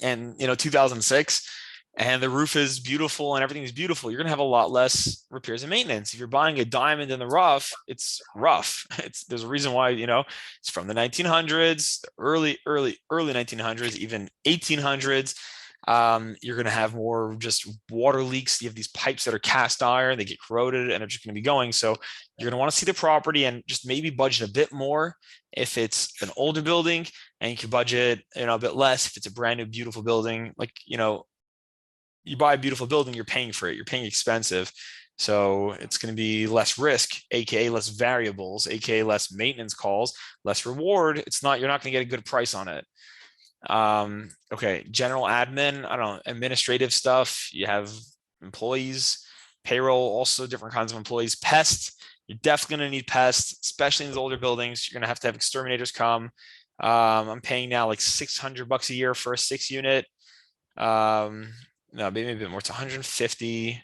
and 2006, and the roof is beautiful and everything is beautiful, you're going to have a lot less repairs and maintenance. If you're buying a diamond in the rough, it's rough. There's a reason why, it's from the 1900s, the early 1900s, even 1800s. You're going to have more just water leaks. You have these pipes that are cast iron, they get corroded and they're just going to be going. So you're going to want to see the property and just maybe budget a bit more if it's an older building, and you can budget, a bit less if it's a brand new, beautiful building. Like, you buy a beautiful building, you're paying for it. You're paying expensive. So it's going to be less risk, AKA less variables, AKA less maintenance calls, less reward. You're not going to get a good price on it. Okay, general admin, I don't know, administrative stuff. You have employees, payroll, also different kinds of employees. Pests, you're definitely going to need pests, especially in these older buildings. You're going to have exterminators come. I'm paying now like $600 a year for a 6 unit. No, maybe a bit more. It's $150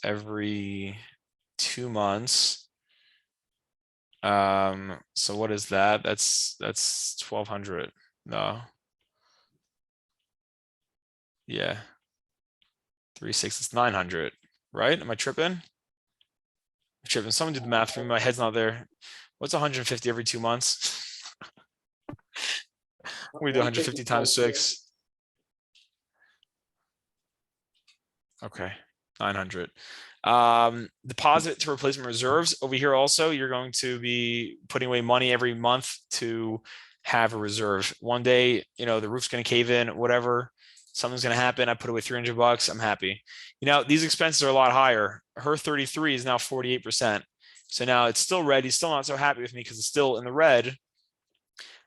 every 2 months. So what is that? That's 1,200. No. Yeah. 3/6, it's 900, right? Am I tripping? Someone did the math for me. My head's not there. What's 150 every 2 months? We do 150 times 6. Okay, 900. Deposit to replacement reserves. Over here also, you're going to be putting away money every month to have a reserve. One day, the roof's going to cave in, whatever, something's going to happen. I put away $300. I'm happy. These expenses are a lot higher. Her 33 is now 48%. So now it's still red. He's still not so happy with me because it's still in the red.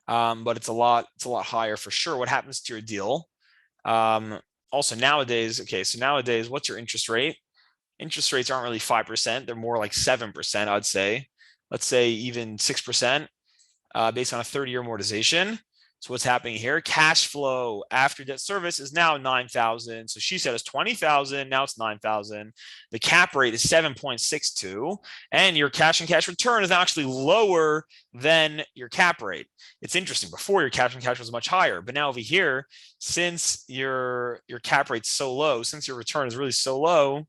But it's a lot higher for sure. What happens to your deal? Also nowadays, okay, so nowadays, what's your interest rate? Interest rates aren't really 5%. They're more like 7%, I'd say. Let's say even 6% based on a 30-year amortization. So what's happening here? Cash flow after debt service is now 9,000. So she said it's 20,000. Now it's 9,000. The cap rate is 7.62, and your cash and cash return is actually lower than your cap rate. It's interesting. Before, your cash and cash was much higher, but now over here, since your cap rate's so low, since your return is really so low,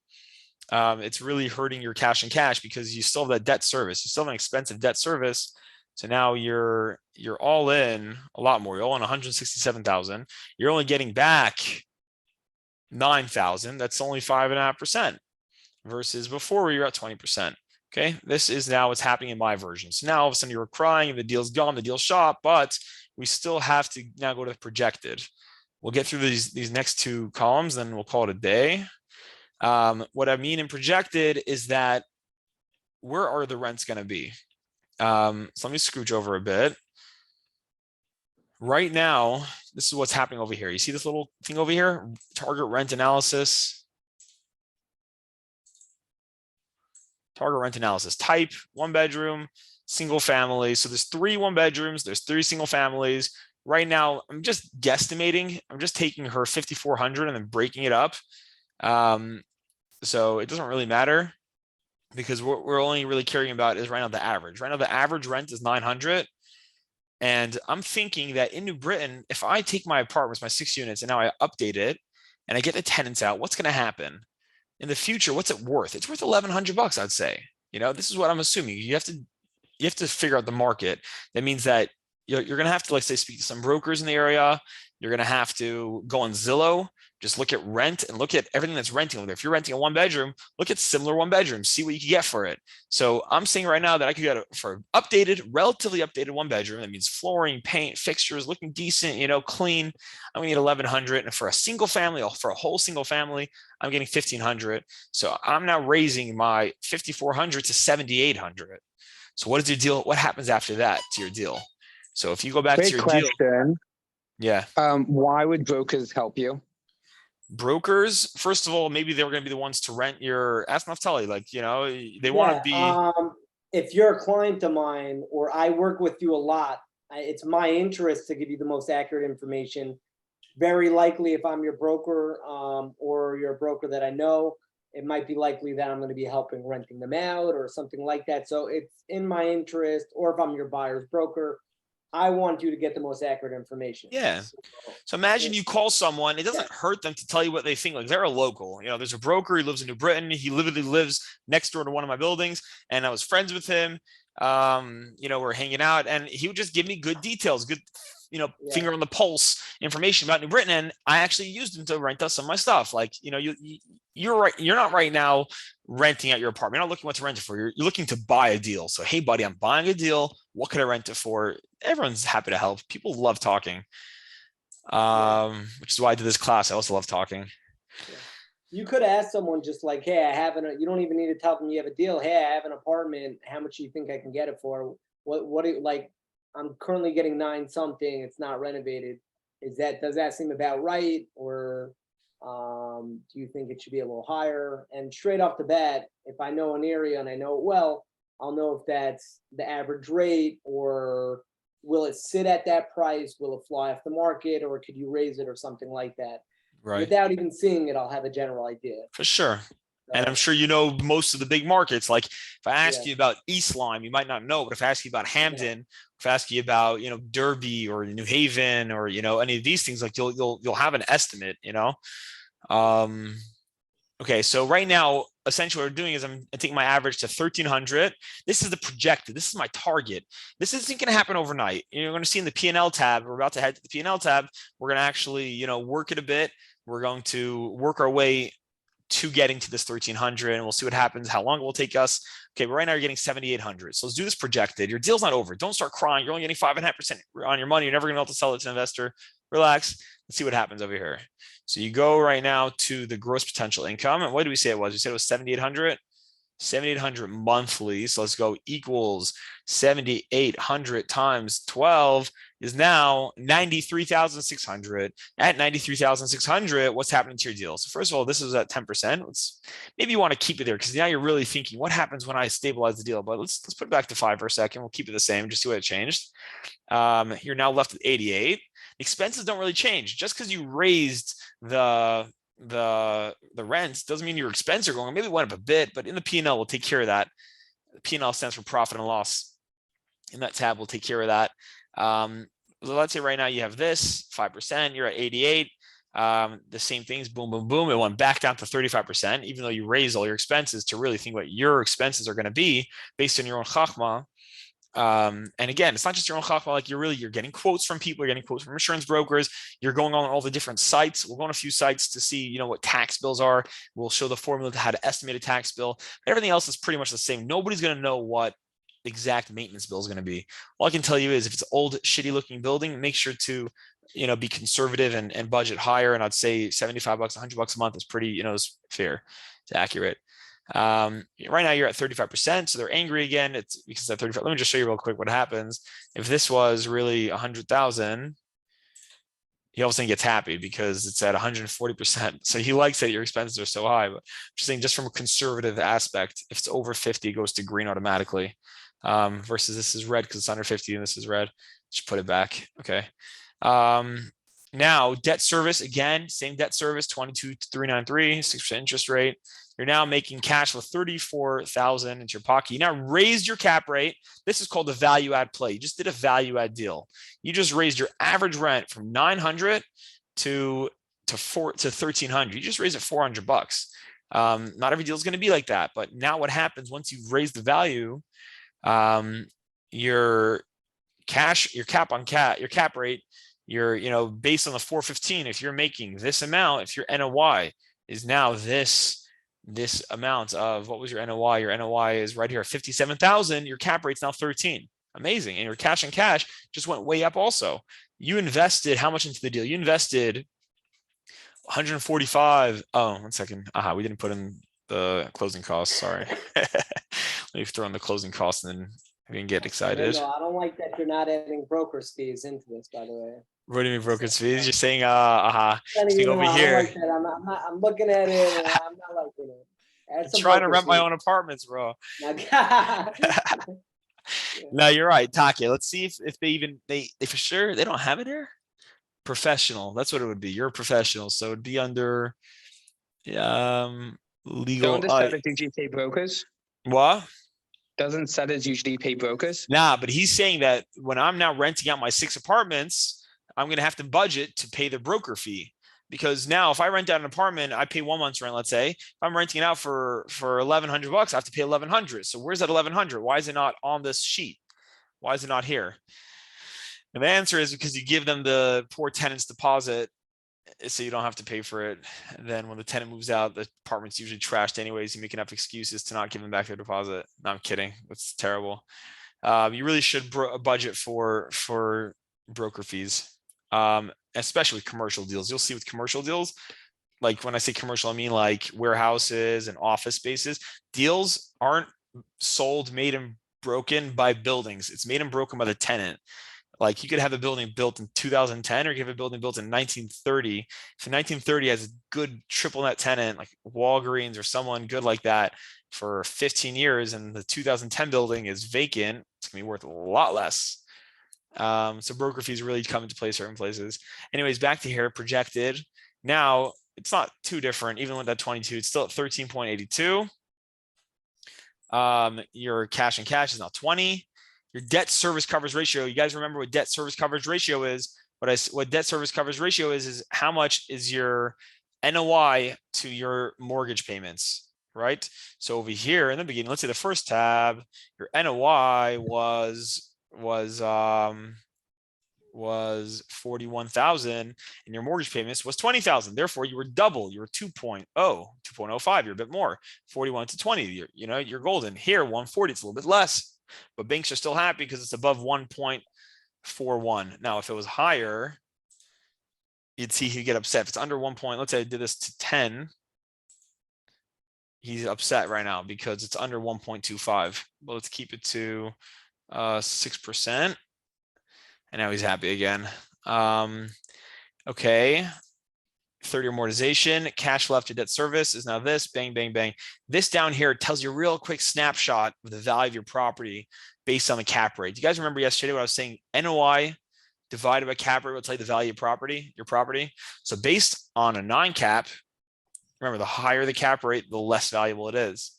it's really hurting your cash and cash because you still have that debt service. You still have an expensive debt service. So now you're all in a lot more. You're all in 167,000. You're only getting back 9,000. That's only 5.5% versus before you're at 20%. Okay, this is now what's happening in my version. So now all of a sudden you're crying, the deal's gone, the deal's shot, but we still have to now go to projected. We'll get through these next 2 columns, then we'll call it a day. What I mean in projected is that where are the rents going to be? So let me scooch over a bit. Right now, this is what's happening over here. You see this little thing over here? Target rent analysis. Target rent analysis. Type, 1 bedroom, single family. So there's 3 1 bedrooms. There's 3 single families. right now, I'm just guesstimating. I'm just taking her 5,400 and then breaking it up. So it doesn't really matter because what we're only really caring about is right now the average. Right now, the average rent is 900. And I'm thinking that in New Britain, if I take my apartments, my 6 units, and now I update it and I get the tenants out, what's going to happen? In the future, what's it worth? It's worth 1,100 bucks, I'd say. This is what I'm assuming. You have to figure out the market. That means that you're going to have to, like, say, speak to some brokers in the area. You're going to have to go on Zillow, just look at rent and look at everything that's renting. If you're renting a 1 bedroom, look at similar 1 bedrooms, see what you can get for it. So I'm saying right now that I could get it for updated, relatively updated 1 bedroom. That means flooring, paint, fixtures, looking decent, clean. I'm going to get 1,100. And for a single family, or for a whole single family, I'm getting 1,500. So I'm now raising my 5,400 to 7,800. So what is your deal? What happens after that to your deal? So if you go back to Great your deal, question. yeah. Why would brokers help you? Brokers, first of all, maybe they were going to be the ones to rent your, ask Naftali, they want to be. If you're a client of mine or I work with you a lot, it's my interest to give you the most accurate information. Very likely, if I'm your broker, or you're a broker that I know, it might be likely that I'm going to be helping renting them out or something like that. So it's in my interest, or if I'm your buyer's broker, I want you to get the most accurate information. Yeah. So imagine you call someone, it doesn't hurt them to tell you what they think. Like, they're a local, there's a broker, he lives in New Britain. He literally lives next door to one of my buildings. And I was friends with him. We're hanging out and he would just give me good details, good, finger on the pulse information about New Britain. And I actually used him to rent us some of my stuff. Like, you're right. You're not right now renting out your apartment. You're not looking what to rent it for. You're looking to buy a deal. So, hey, buddy, I'm buying a deal. What could I rent it for? Everyone's happy to help. People love talking, which is why I did this class. I also love talking. Yeah. You could ask someone just like, hey, you don't even need to tell them you have a deal. Hey, I have an apartment. How much do you think I can get it for? What do you like? I'm currently getting 9 something. It's not renovated. Does that seem about right? Or do you think it should be a little higher? And straight off the bat, if I know an area and I know it well, I'll know if that's the average rate, or will it sit at that price? Will it fly off the market, or could you raise it or something like that? Right. Without even seeing it, I'll have a general idea. For sure. And I'm sure most of the big markets. Like, if I ask you about East Lyme, you might not know, but if I ask you about Hamden, if I ask you about, Derby or New Haven or, any of these things, like you'll have an estimate, Okay, so right now, essentially what we're doing is I'm taking my average to 1,300. This is the projected. This is my target. This isn't going to happen overnight. You're going to see in the P&L tab, we're about to head to the P&L tab. We're going to actually, work it a bit. We're going to work our way to getting to this 1,300, and we'll see what happens, how long it will take us. Okay, but right now you're getting 7,800. So let's do this projected. Your deal's not over. Don't start crying. You're only getting 5.5% on your money. You're never going to be able to sell it to an investor. Relax. Let's see what happens over here. So you go right now to the gross potential income. And what did we say it was? We said it was 7,800. 7,800 monthly. So let's go equals 7,800 times 12 is now 93,600. At 93,600, what's happening to your deal? So first of all, this is at 10%. Maybe you want to keep it there because now you're really thinking, what happens when I stabilize the deal? But let's put it back to 5 for a second. We'll keep it the same, just see what it changed. You're now left with 88. Expenses don't really change. Just because you raised the rents doesn't mean your expenses are going. Maybe it went up a bit, but in the P&L, we'll take care of that. The P&L stands for profit and loss. In that tab, we'll take care of that. So let's say right now you have this 5%, you're at 88. The same things, boom, boom, boom. It went back down to 35%, even though you raised all your expenses to really think what your expenses are going to be based on your own chachma. And again, it's not just your own chachma, like you're getting quotes from people, you're getting quotes from insurance brokers, you're going on all the different sites. We'll go on a few sites to see, what tax bills are. We'll show the formula to how to estimate a tax bill. Everything else is pretty much the same. Nobody's going to know what exact maintenance bill is going to be. All I can tell you is if it's an old, shitty looking building, make sure to, be conservative and budget higher. And I'd say $75, $100 a month is pretty, is fair. It's accurate. Right now you're at 35%, so they're angry again. It's because at 35. Let me just show you real quick what happens if this was really 100,000. He all of a sudden gets happy because it's at 140%. So he likes that your expenses are so high. But I'm just saying, just from a conservative aspect, if it's over 50, it goes to green automatically. Versus this is red because it's under 50 and this is red. Just put it back. Okay. Now debt service, again, same debt service, 22,393, 6% interest rate. You're now making cash with 34,000 into your pocket. You now raised your cap rate. This is called the value add play. You just did a value add deal. You just raised your average rent from 900 to 1,300. You just raised it $400. Not every deal is going to be like that, but now what happens once you've raised the value, your cap rate, based on the 415, if you're making this amount, if your NOI is now this amount of, what was your NOI? Your NOI is right here, 57,000. Your cap rate's now 13. Amazing. And your cash and cash just went way up also. You invested how much into the deal? You invested 145. Oh, 1 second. We didn't put in the closing costs. Sorry. Let me throw in the closing costs and then we can get excited. No, I don't like that you're not adding broker's fees into this, by the way. What do you mean broker's fees? You're saying, Saying over I here. don't like that. I'm looking at it and I'm not liking it. I'm trying to rent my own apartments, bro. No, you're right, Taki. Let's see if they for sure they don't have it here. Professional. That's what it would be. You're a professional, so it'd be under legal. Don't the sellers usually pay brokers? What? Doesn't sellers usually pay brokers? Nah, but he's saying that when I'm now renting out my 6 apartments, I'm going to have to budget to pay the broker fee. Because now if I rent out an apartment, I pay 1 month's rent, let's say. If I'm renting it out for $1,100, I have to pay $1,100. So where's that $1,100? Why is it not on this sheet? Why is it not here? And the answer is because you give them the poor tenant's deposit, so you don't have to pay for it. And then when the tenant moves out, the apartment's usually trashed anyways. You make enough excuses to not give them back their deposit. No, I'm kidding. That's terrible. You really should budget for broker fees, especially with commercial deals. You'll see with commercial deals, like when I say commercial, I mean like warehouses and office spaces. Deals aren't sold, made and broken by buildings. It's made and broken by the tenant. Like you could have a building built in 2010 or you could have a building built in 1930. If 1930 has a good triple net tenant like Walgreens or someone good like that for 15 years and the 2010 building is vacant, it's gonna be worth a lot less. So broker fees really come into play certain places. Anyways, back to here, projected. Now it's not too different, even with that 22, it's still at 13.82. Your cash and cash is now 20. Your debt service coverage ratio. You guys remember what debt service coverage ratio is? What debt service coverage ratio is how much is your NOI to your mortgage payments, right? So over here in the beginning, let's say the first tab, your NOI was 41,000 and your mortgage payments was 20,000. Therefore, you were double. You were 2.05. You're a bit more. 41 to 20. You're golden. Here, 140. It's a little bit less. But banks are still happy because it's above 1.41. Now, if it was higher, you'd see he'd get upset. If it's under 1 point, let's say I did this to 10, he's upset right now because it's under 1.25. Well, let's keep it to 6%. And now he's happy again. Okay. 30 amortization, cash flow after debt service is now this, bang, bang, bang. This down here tells you a real quick snapshot of the value of your property based on the cap rate. Do you guys remember yesterday what I was saying? NOI divided by cap rate will tell you the value of your property. So based on a non-cap, remember the higher the cap rate, the less valuable it is.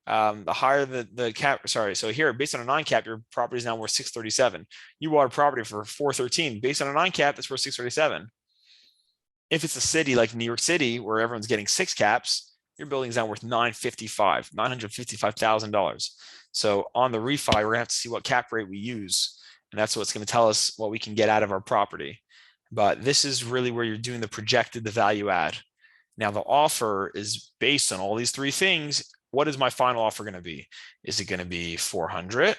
The higher the cap, so here, based on a non-cap, your property is now worth 637. You bought a property for 413. Based on a non-cap, it's worth 637. If it's a city like New York City, where everyone's getting 6 caps, your building is now worth $955,000. So on the refi, we're gonna have to see what cap rate we use. And that's what's gonna tell us what we can get out of our property. But this is really where you're doing the value add. Now the offer is based on all these 3 things. What is my final offer gonna be? Is it gonna be 400?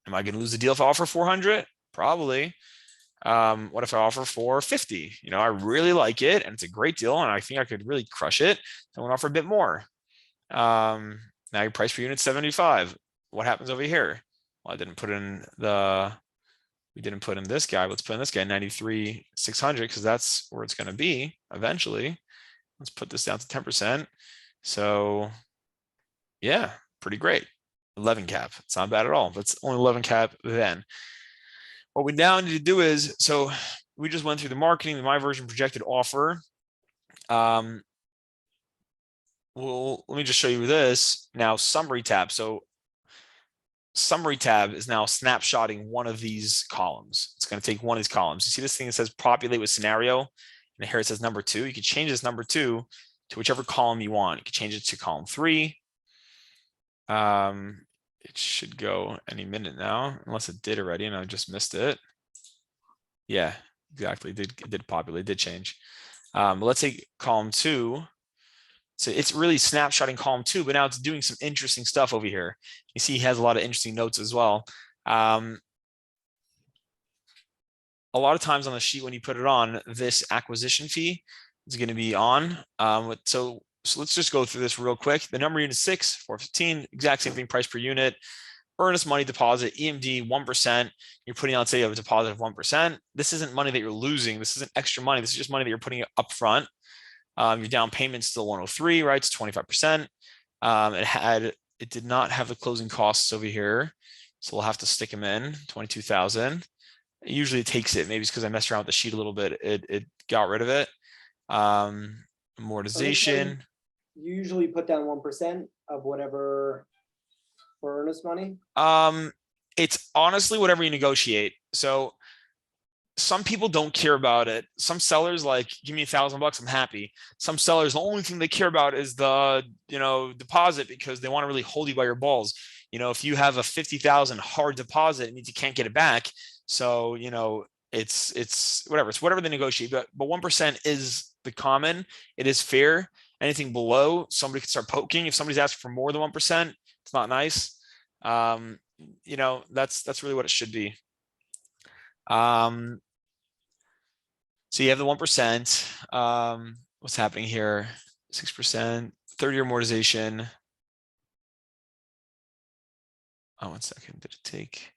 Am I gonna lose the deal if I offer 400? Probably. What if I offer 450? I really like it and it's a great deal and I think I could really crush it. I want to offer a bit more. Now your price per unit 75. What happens over here? Well, we didn't put in this guy. Let's put in this guy 93,600 because that's where it's going to be eventually. Let's put this down to 10%. So yeah, pretty great. 11 cap. It's not bad at all, but it's only 11 cap then. What we now need to do is, so we just went through the marketing, the my version projected offer. Well, let me just show you this now. Summary tab. So summary tab is now snapshotting one of these columns. It's going to take one of these columns. You see this thing that says populate with scenario, and here it says number 2. You can change this number 2 to whichever column you want. You can change it to column 3. It should go any minute now, unless it did already and I just missed it. Yeah, exactly. It did populate, it did change. But let's say column 2. So it's really snapshotting column 2, but now it's doing some interesting stuff over here. You see, he has a lot of interesting notes as well. A lot of times on the sheet, when you put it on, this acquisition fee is going to be on. So let's just go through this real quick. The number unit is 6, 415, exact same thing, price per unit. Earnest money deposit, EMD 1%. You're putting on, say, you have a deposit of 1%. This isn't money that you're losing. This isn't extra money. This is just money that you're putting up front. Your down payment's still 103, right? It's 25%. It did not have the closing costs over here, so we'll have to stick them in 22,000. Usually it takes it. Maybe it's because I messed around with the sheet a little bit. It got rid of it. Amortization. You usually put down 1% of whatever for earnest money. It's honestly whatever you negotiate. So some people don't care about it. Some sellers like, give me $1,000, I'm happy. Some sellers, the only thing they care about is the, deposit, because they want to really hold you by your balls. If you have a 50,000 hard deposit, it means you can't get it back. So, it's whatever. It's whatever they negotiate, but 1% is the common. It is fair. Anything below, somebody could start poking. If somebody's asking for more than 1%, it's not nice. That's really what it should be. So you have the 1%. What's happening here? 6%, 30-year amortization. Oh, 1 second. Did it take?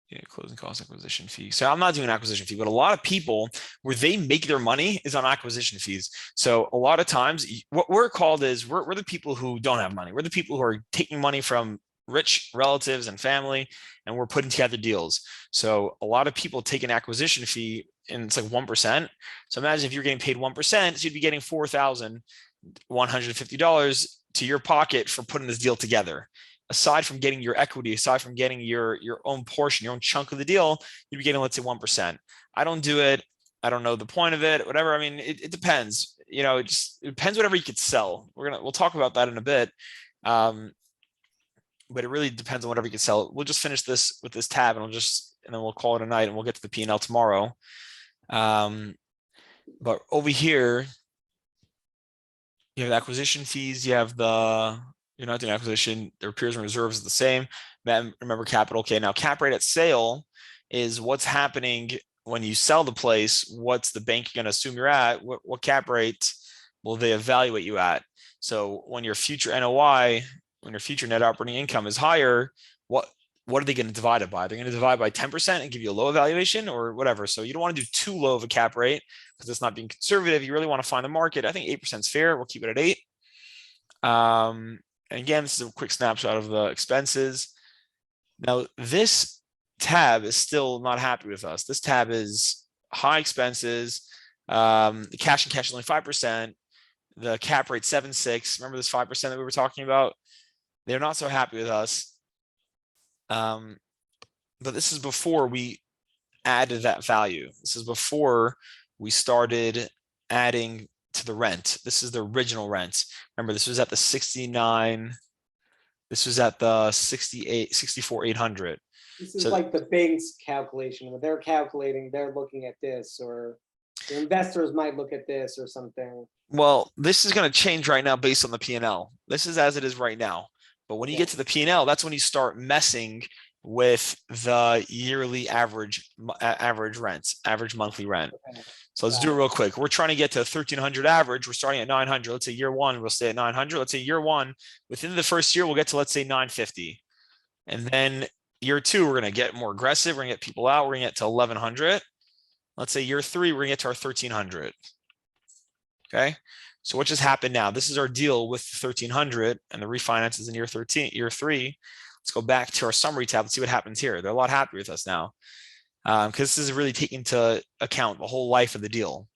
Yeah, closing cost, acquisition fee. So I'm not doing acquisition fee, but a lot of people, where they make their money is on acquisition fees. So a lot of times what we're called is we're the people who don't have money. We're the people who are taking money from rich relatives and family, and we're putting together deals. So a lot of people take an acquisition fee and it's like 1%. So imagine if you're getting paid 1%, so you'd be getting $4,150 to your pocket for putting this deal together. Aside from getting your equity, aside from getting your own portion, your own chunk of the deal, you'd be getting, let's say, 1%. I don't do it. I don't know the point of it, whatever. I mean, it depends. It depends whatever you could sell. We'll talk about that in a bit. But it really depends on whatever you can sell. We'll just finish this with this tab, and then we'll call it a night, and we'll get to the P&L tomorrow. But over here, you have the acquisition fees. You have you're not doing acquisition. The repairs and reserves is the same. Remember capital. Okay, now cap rate at sale is what's happening when you sell the place. What's the bank going to assume you're at? What cap rate will they evaluate you at? So when your future NOI, when your future net operating income is higher, what are they going to divide it by? They're going to divide by 10% and give you a low evaluation or whatever. So you don't want to do too low of a cap rate because it's not being conservative. You really want to find the market. I think 8% is fair. We'll keep it at 8. And again, this is a quick snapshot of the expenses. Now, this tab is still not happy with us. This tab is high expenses. The cash and cash is only 5%. The cap rate 7.6. Remember this 5% that we were talking about? They're not so happy with us. But this is before we added that value. This is before we started adding to the rent. This is the original rent. Remember, this was at the 69. This was at the 64,800. This is like the bank's calculation. When they're calculating, they're looking at this, or the investors might look at this or something. Well, this is going to change right now based on the P&L. This is as it is right now. But when you get to the P&L, that's when you start messing with the yearly average rent, average monthly rent. Okay. So let's do it real quick. We're trying to get to 1,300 average. We're starting at 900. Let's say year one, we'll stay at 900. Let's say year one, within the first year, we'll get to, let's say, 950. And then year two, we're going to get more aggressive. We're going to get people out. We're going to get to 1,100. Let's say year three, we're going to get to our 1,300. Okay. So what just happened now? This is our deal with 1,300 and the refinance is in year 3. Let's go back to our summary tab and see what happens here. They're a lot happier with us now because this is really taking into account the whole life of the deal.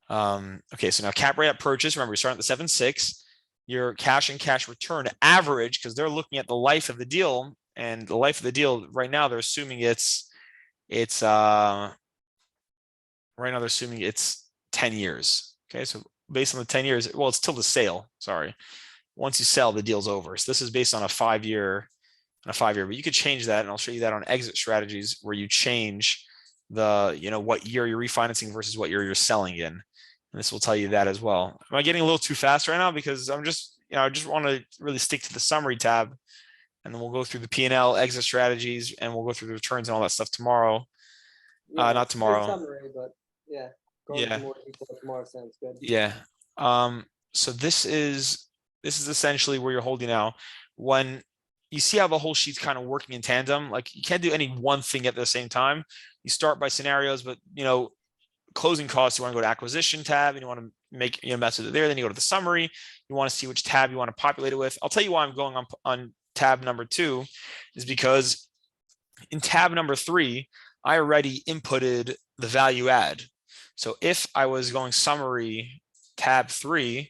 Okay, so now cap rate at purchase. Remember, we start at the 7.6. Your cash and cash return average, because they're looking at the life of the deal, and the life of the deal right now they're assuming it's right now they're assuming it's 10 years. Okay, so based on the 10 years, well, it's till the sale. Sorry, once you sell, the deal's over. So this is based on a 5-year, but you could change that, and I'll show you that on exit strategies where you change the what year you're refinancing versus what year you're selling in. And this will tell you that as well. Am I getting a little too fast right now? Because I'm just, I just want to really stick to the summary tab, and then we'll go through the P&L, exit strategies, and we'll go through the returns and all that stuff tomorrow. Yeah, Not it's a good tomorrow. Summary, but yeah, going Yeah. into more detail tomorrow sounds good. Yeah. So this is essentially where you're holding now. When you see how the whole sheet's kind of working in tandem, like you can't do any one thing at the same time. You start by scenarios, but closing costs, you want to go to acquisition tab and you want to make mess with it there. Then you go to the summary. You want to see which tab you want to populate it with. I'll tell you why I'm going on tab number 2 is because in tab number 3, I already inputted the value add. So if I was going summary tab 3,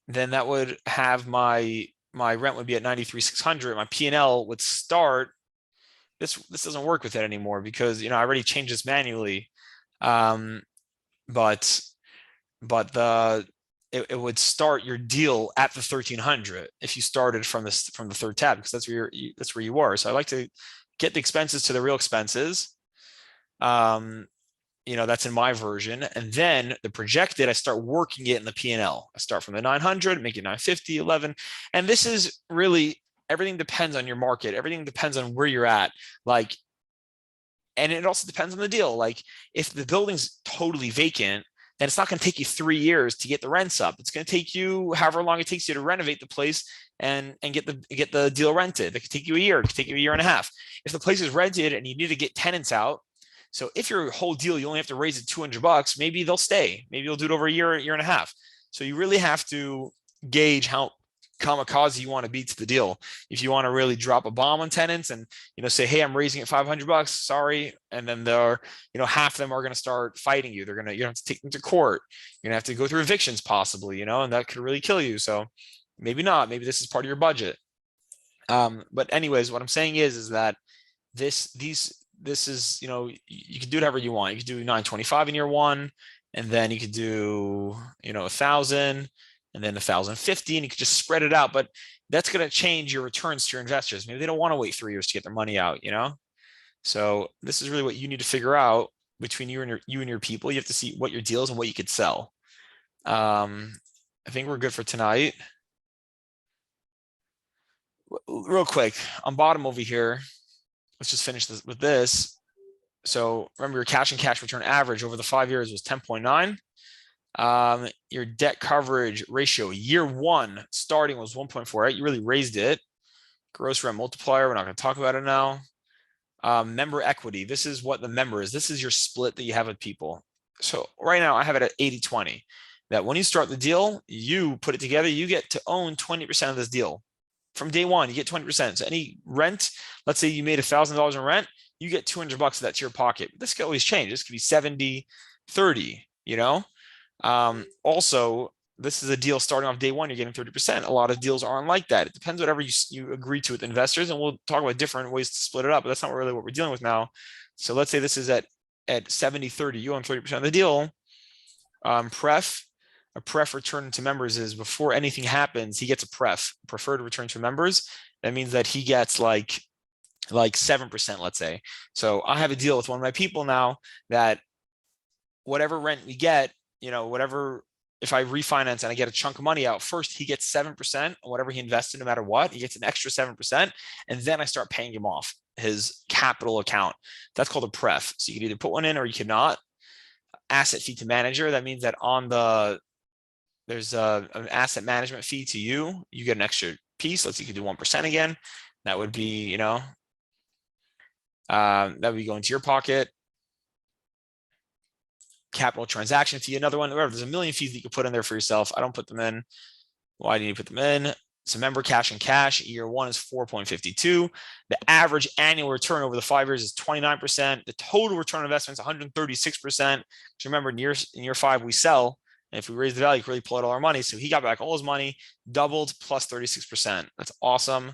then that would have my rent would be at 93,600. My P&L would start. This doesn't work with it anymore because I already changed this manually. But it would start your deal at the 1,300 if you started from the third tab, because that's where you are. So I like to get the expenses to the real expenses. That's in my version, and then the projected, I start working it in the P&L. I start from the 900, make it 950, 11, and this is really, everything depends on your market. Everything depends on where you're at. And it also depends on the deal. Like if the building's totally vacant, then it's not going to take you 3 years to get the rents up. It's going to take you however long it takes you to renovate the place and get the deal rented. It could take you a year. It could take you a year and a half. If the place is rented and you need to get tenants out, so if your whole deal, you only have to raise it $200, maybe they'll stay. Maybe you'll do it over a year and a half. So you really have to gauge how kamikaze you want to be to the deal. If you want to really drop a bomb on tenants and say, hey, I'm raising it $500, sorry, and then they're half of them are going to start fighting you. You're have to take them to court. You're gonna have to go through evictions possibly, and that could really kill you. So maybe not. Maybe this is part of your budget. But anyways, what I'm saying is that this is, you can do whatever you want. You can do 925 in year 1, and then you could do 1,000. And then 1,050, and you could just spread it out. But that's going to change your returns to your investors. Maybe they don't want to wait 3 years to get their money out, So this is really what you need to figure out between you and your people. You have to see what your deal is and what you could sell. I think we're good for tonight. Real quick, on bottom over here, let's just finish this with this. So remember, your cash and cash return average over the 5 years was 10.9. Your debt coverage ratio year 1 starting was 1.4, right? You really raised it. Gross rent multiplier, we're not going to talk about it now. Member equity, this is what the member is. This is your split that you have with people. So right now I have it at 80-20, that when you start the deal, you put it together, you get to own 20% of this deal. From day 1, you get 20%. So any rent, let's say you made $1,000 in rent, you get $200 of that to your pocket. This could always change. This could be 70-30, Also, this is a deal starting off day 1, you're getting 30%. A lot of deals aren't like that. It depends whatever you agree to with investors, and we'll talk about different ways to split it up, but that's not really what we're dealing with now. So let's say this is at 70-30, you own 30% of the deal. A pref return to members is before anything happens, he gets a preferred return to members. That means that he gets like 7%, let's say. So I have a deal with one of my people now that whatever rent we get, whatever, if I refinance and I get a chunk of money out, first he gets 7% on whatever he invested, no matter what. He gets an extra 7%, and then I start paying him off his capital account. That's called a pref. So you can either put one in or you cannot. Asset fee to manager, that means that there's an asset management fee to you. You get an extra piece. Let's say you could do 1% again. That would be, that would be going to your pocket. Capital transaction fee, another one. Whatever. There's a million fees that you can put in there for yourself. I don't put them in. Why do you put them in? So remember, cash and cash, year one is 4.52. The average annual return over the 5 years is 29%. The total return on investment is 136%. So remember, in year 5, we sell. And if we raise the value, we can really pull out all our money. So he got back all his money, doubled plus 36%. That's awesome.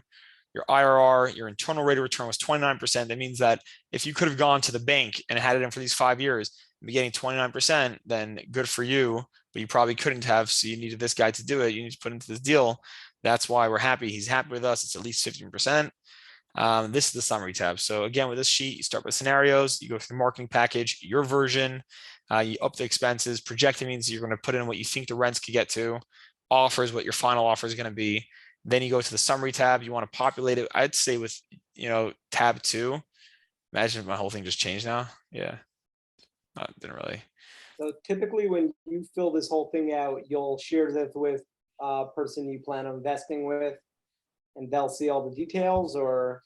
Your IRR, your internal rate of return was 29%. That means that if you could have gone to the bank and had it in for these 5 years and be getting 29%, then good for you. But you probably couldn't have. So you needed this guy to do it. You need to put into this deal. That's why we're happy. He's happy with us. It's at least 15%. This is the summary tab. So again, with this sheet, you start with scenarios, you go through the marketing package, your version, you up the expenses. Projected means you're going to put in what you think the rents could get to. Offers, what your final offer is going to be. Then you go to the summary tab. You want to populate it. I'd say with, tab 2. Imagine if my whole thing just changed now. Yeah. Didn't really. So typically when you fill this whole thing out, you'll share this with a person you plan on investing with, and they'll see all the details, or?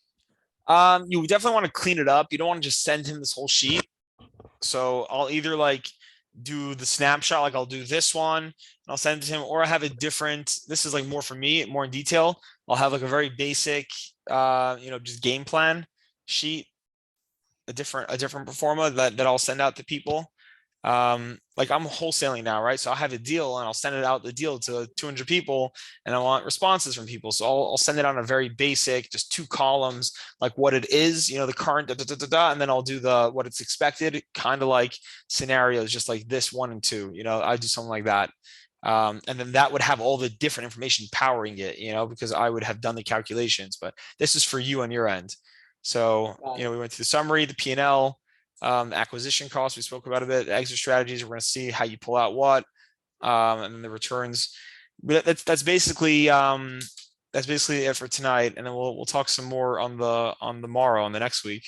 You definitely want to clean it up. You don't want to just send him this whole sheet. So I'll either do the snapshot, like I'll do this one and I'll send it to him, or I have a different, this is more for me, more in detail. I'll have a very basic, just game plan sheet, a different pro forma that I'll send out to people. I'm wholesaling now, right? So I'll have a deal and I'll send it out the deal to 200 people and I want responses from people. So I'll send it on a very basic, just 2 columns, like what it is, the current, and then I'll do what it's expected, kind of like scenarios, just like this 1 and 2, I do something like that. And then that would have all the different information powering it, because I would have done the calculations, but this is for you on your end. So, we went through the summary, the P&L, acquisition costs, we spoke about a bit, exit strategies, we're going to see how you pull out what, and then the returns. But that's basically it for tonight, and then we'll talk some more on the morrow, on the next week.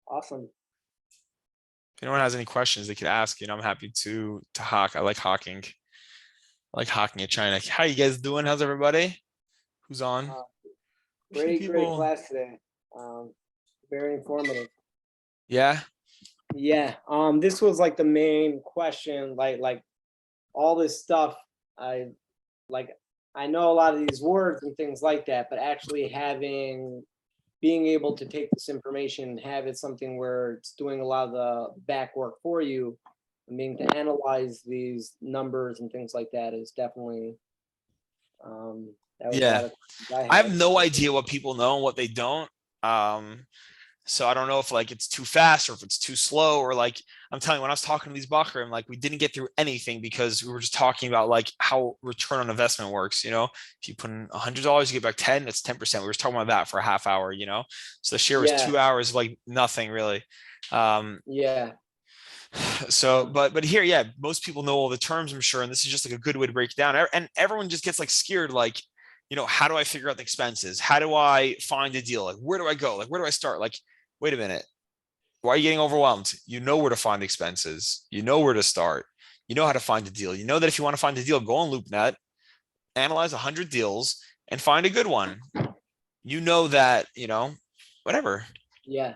Awesome. If anyone has any questions, they could ask. I'm happy to hawk. I like hawking. I like hawking at China. How you guys doing? How's everybody? Who's on? Great class today. Very informative. Yeah. Yeah. This was the main question, like all this stuff. I know a lot of these words and things like that, but actually being able to take this information and have it something where it's doing a lot of the back work for you, and being to analyze these numbers and things like that is definitely yeah. I have no idea what people know and what they don't. So I don't know if it's too fast or if it's too slow, or I'm telling you, when I was talking to these Bakrim, we didn't get through anything because we were just talking about how return on investment works. If you put in $100, you get back 10, it's 10%. We were talking about that for a half hour, so the share was 2 hours, nothing really. Yeah. So, but here, yeah, most people know all the terms, I'm sure. And this is just a good way to break it down. And everyone just gets scared, how do I figure out the expenses? How do I find a deal? Where do I go? Where do I start? Wait a minute. Why are you getting overwhelmed? You know where to find the expenses. You know where to start. You know how to find a deal. You know that if you want to find a deal, go on LoopNet, analyze 100 deals and find a good one. You know that, whatever. Yeah.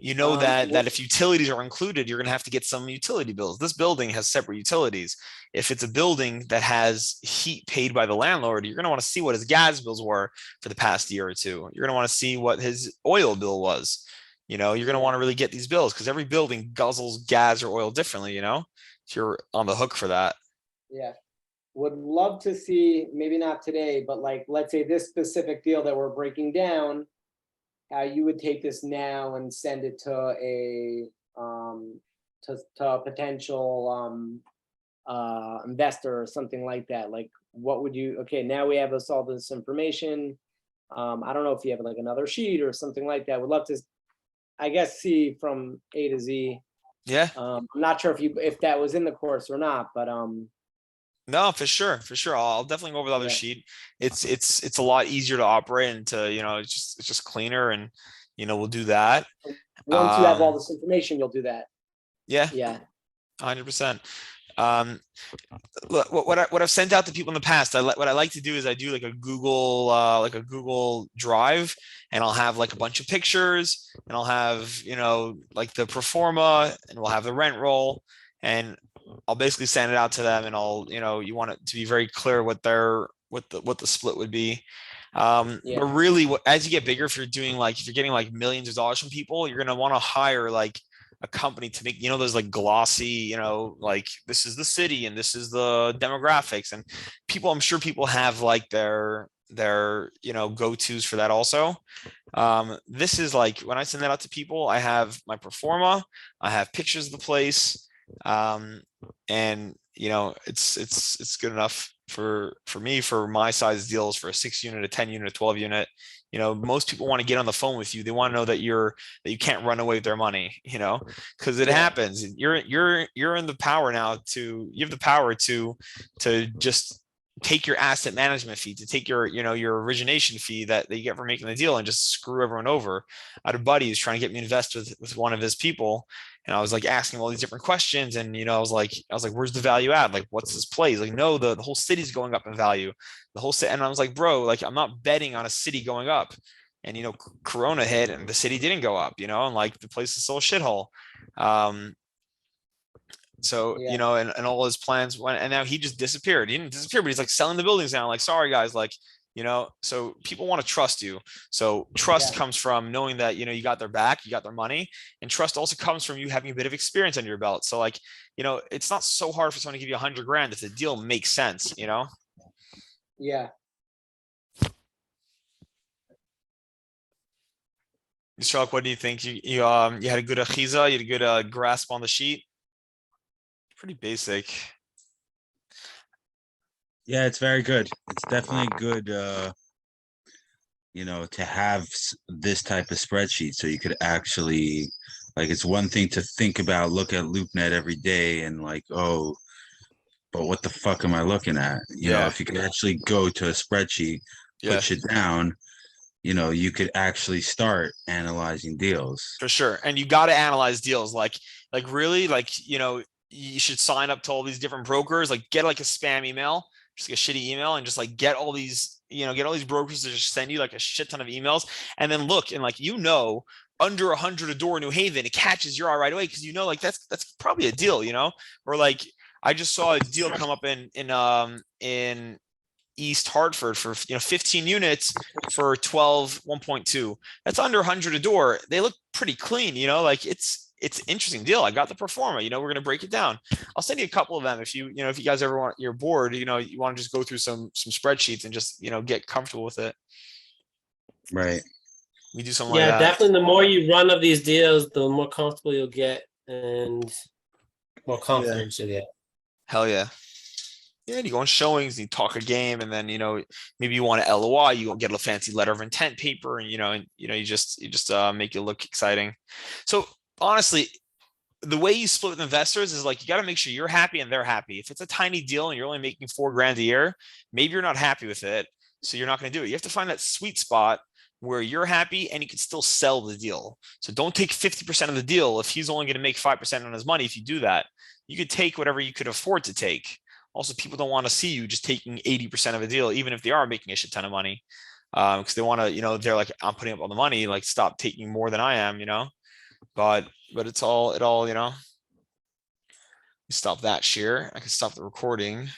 You know that if utilities are included, you're going to have to get some utility bills. This building has separate utilities. If it's a building that has heat paid by the landlord, you're going to want to see what his gas bills were for the past year or two. You're going to want to see what his oil bill was. You're going to want to really get these bills because every building guzzles gas or oil differently, if you're on the hook for that. Yeah. Would love to see, maybe not today, but let's say this specific deal that we're breaking down, how you would take this now and send it to a potential investor or something like that. What would you? Okay, now we have all this information. I don't know if you have another sheet or something like that. Would love to, I guess, see from A to Z. Yeah. I'm not sure if that was in the course or not, but No, for sure. I'll definitely go over the other sheet. It's a lot easier to operate and to, it's just cleaner, and we'll do that. Once you have all this information, you'll do that. Yeah. 100%. Look, what I've sent out to people in the past, what I like to do is I do a Google Drive, and I'll have a bunch of pictures, and I'll have the pro forma, and we'll have the rent roll. And I'll basically send it out to them and I'll, you want it to be very clear what the split would be. Yeah. But really as you get bigger, if you're doing if you're getting like millions of dollars from people, you're going to want to hire like a company to make, those like glossy, like this is the city and this is the demographics, and I'm sure people have like their go-tos for that also. This is like when I send that out to people, I have my performa, I have pictures of the place, and it's good enough for me for my size deals, for a 6 unit, a 10 unit, a 12 unit. Most people want to get on the phone with you. They want to know that you can't run away with their money, because it happens. You're in the power now you have the power to just take your asset management fee, to take your origination fee that you get for making the deal, and just screw everyone over. I had a buddy who's trying to get me to invest with one of his people, and I was like asking him all these different questions, and I was like, where's the value add? Like, what's this place? Like, no, the whole city's going up in value. The whole city. And I was like, bro, like, I'm not betting on a city going up. And Corona hit and the city didn't go up, and like the place is still a shithole. So, and all his plans went, and now he just disappeared. He didn't disappear, but he's like selling the buildings now. Like, sorry guys, like, so people want to trust you. So trust comes from knowing that, you got their back, you got their money, and trust also comes from you having a bit of experience under your belt. So like, it's not so hard for someone to give you $100,000 if the deal makes sense, Yeah. Shark, what do you think? You had a good achiza, you had a good grasp on the sheet. Pretty basic. Yeah, it's very good. It's definitely good, to have this type of spreadsheet so you could actually, like, it's one thing to think about, look at LoopNet every day and like, oh, but what the fuck am I looking at? If you could actually go to a spreadsheet, put shit down, you could actually start analyzing deals. For sure. And you got to analyze deals. Like really, like, you should sign up to all these different brokers, like get like a spam email, just like a shitty email, and just like get all these brokers to just send you like a shit ton of emails. And then look, and like, under 100 a door in New Haven, it catches your eye right away. Cause like that's probably a deal, or like, I just saw a deal come up in East Hartford for 15 units for 1.2. That's under 100 a door. They look pretty clean, like it's interesting deal. I got the performa, we're going to break it down. I'll send you a couple of them if you guys ever want, you're bored, you want to just go through some spreadsheets and just get comfortable with it. Right. We do something like that. Definitely the more you run of these deals, the more comfortable you'll get and more confidence you'll get. Hell yeah. Yeah, and you go on showings, and you talk a game, and then maybe you want an LOI, you get a fancy letter of intent paper, and you just make it look exciting. So honestly, the way you split with investors is like, you got to make sure you're happy and they're happy. If it's a tiny deal and you're only making $4,000 a year, maybe you're not happy with it, so you're not going to do it. You have to find that sweet spot where you're happy and you can still sell the deal. So don't take 50% of the deal if he's only going to make 5% on his money. If you do that, you could take whatever you could afford to take. Also, people don't want to see you just taking 80% of a deal, even if they are making a shit ton of money, because they want to, they're like, I'm putting up all the money, like, stop taking more than I am, but it all, you stop that share. I can stop the recording.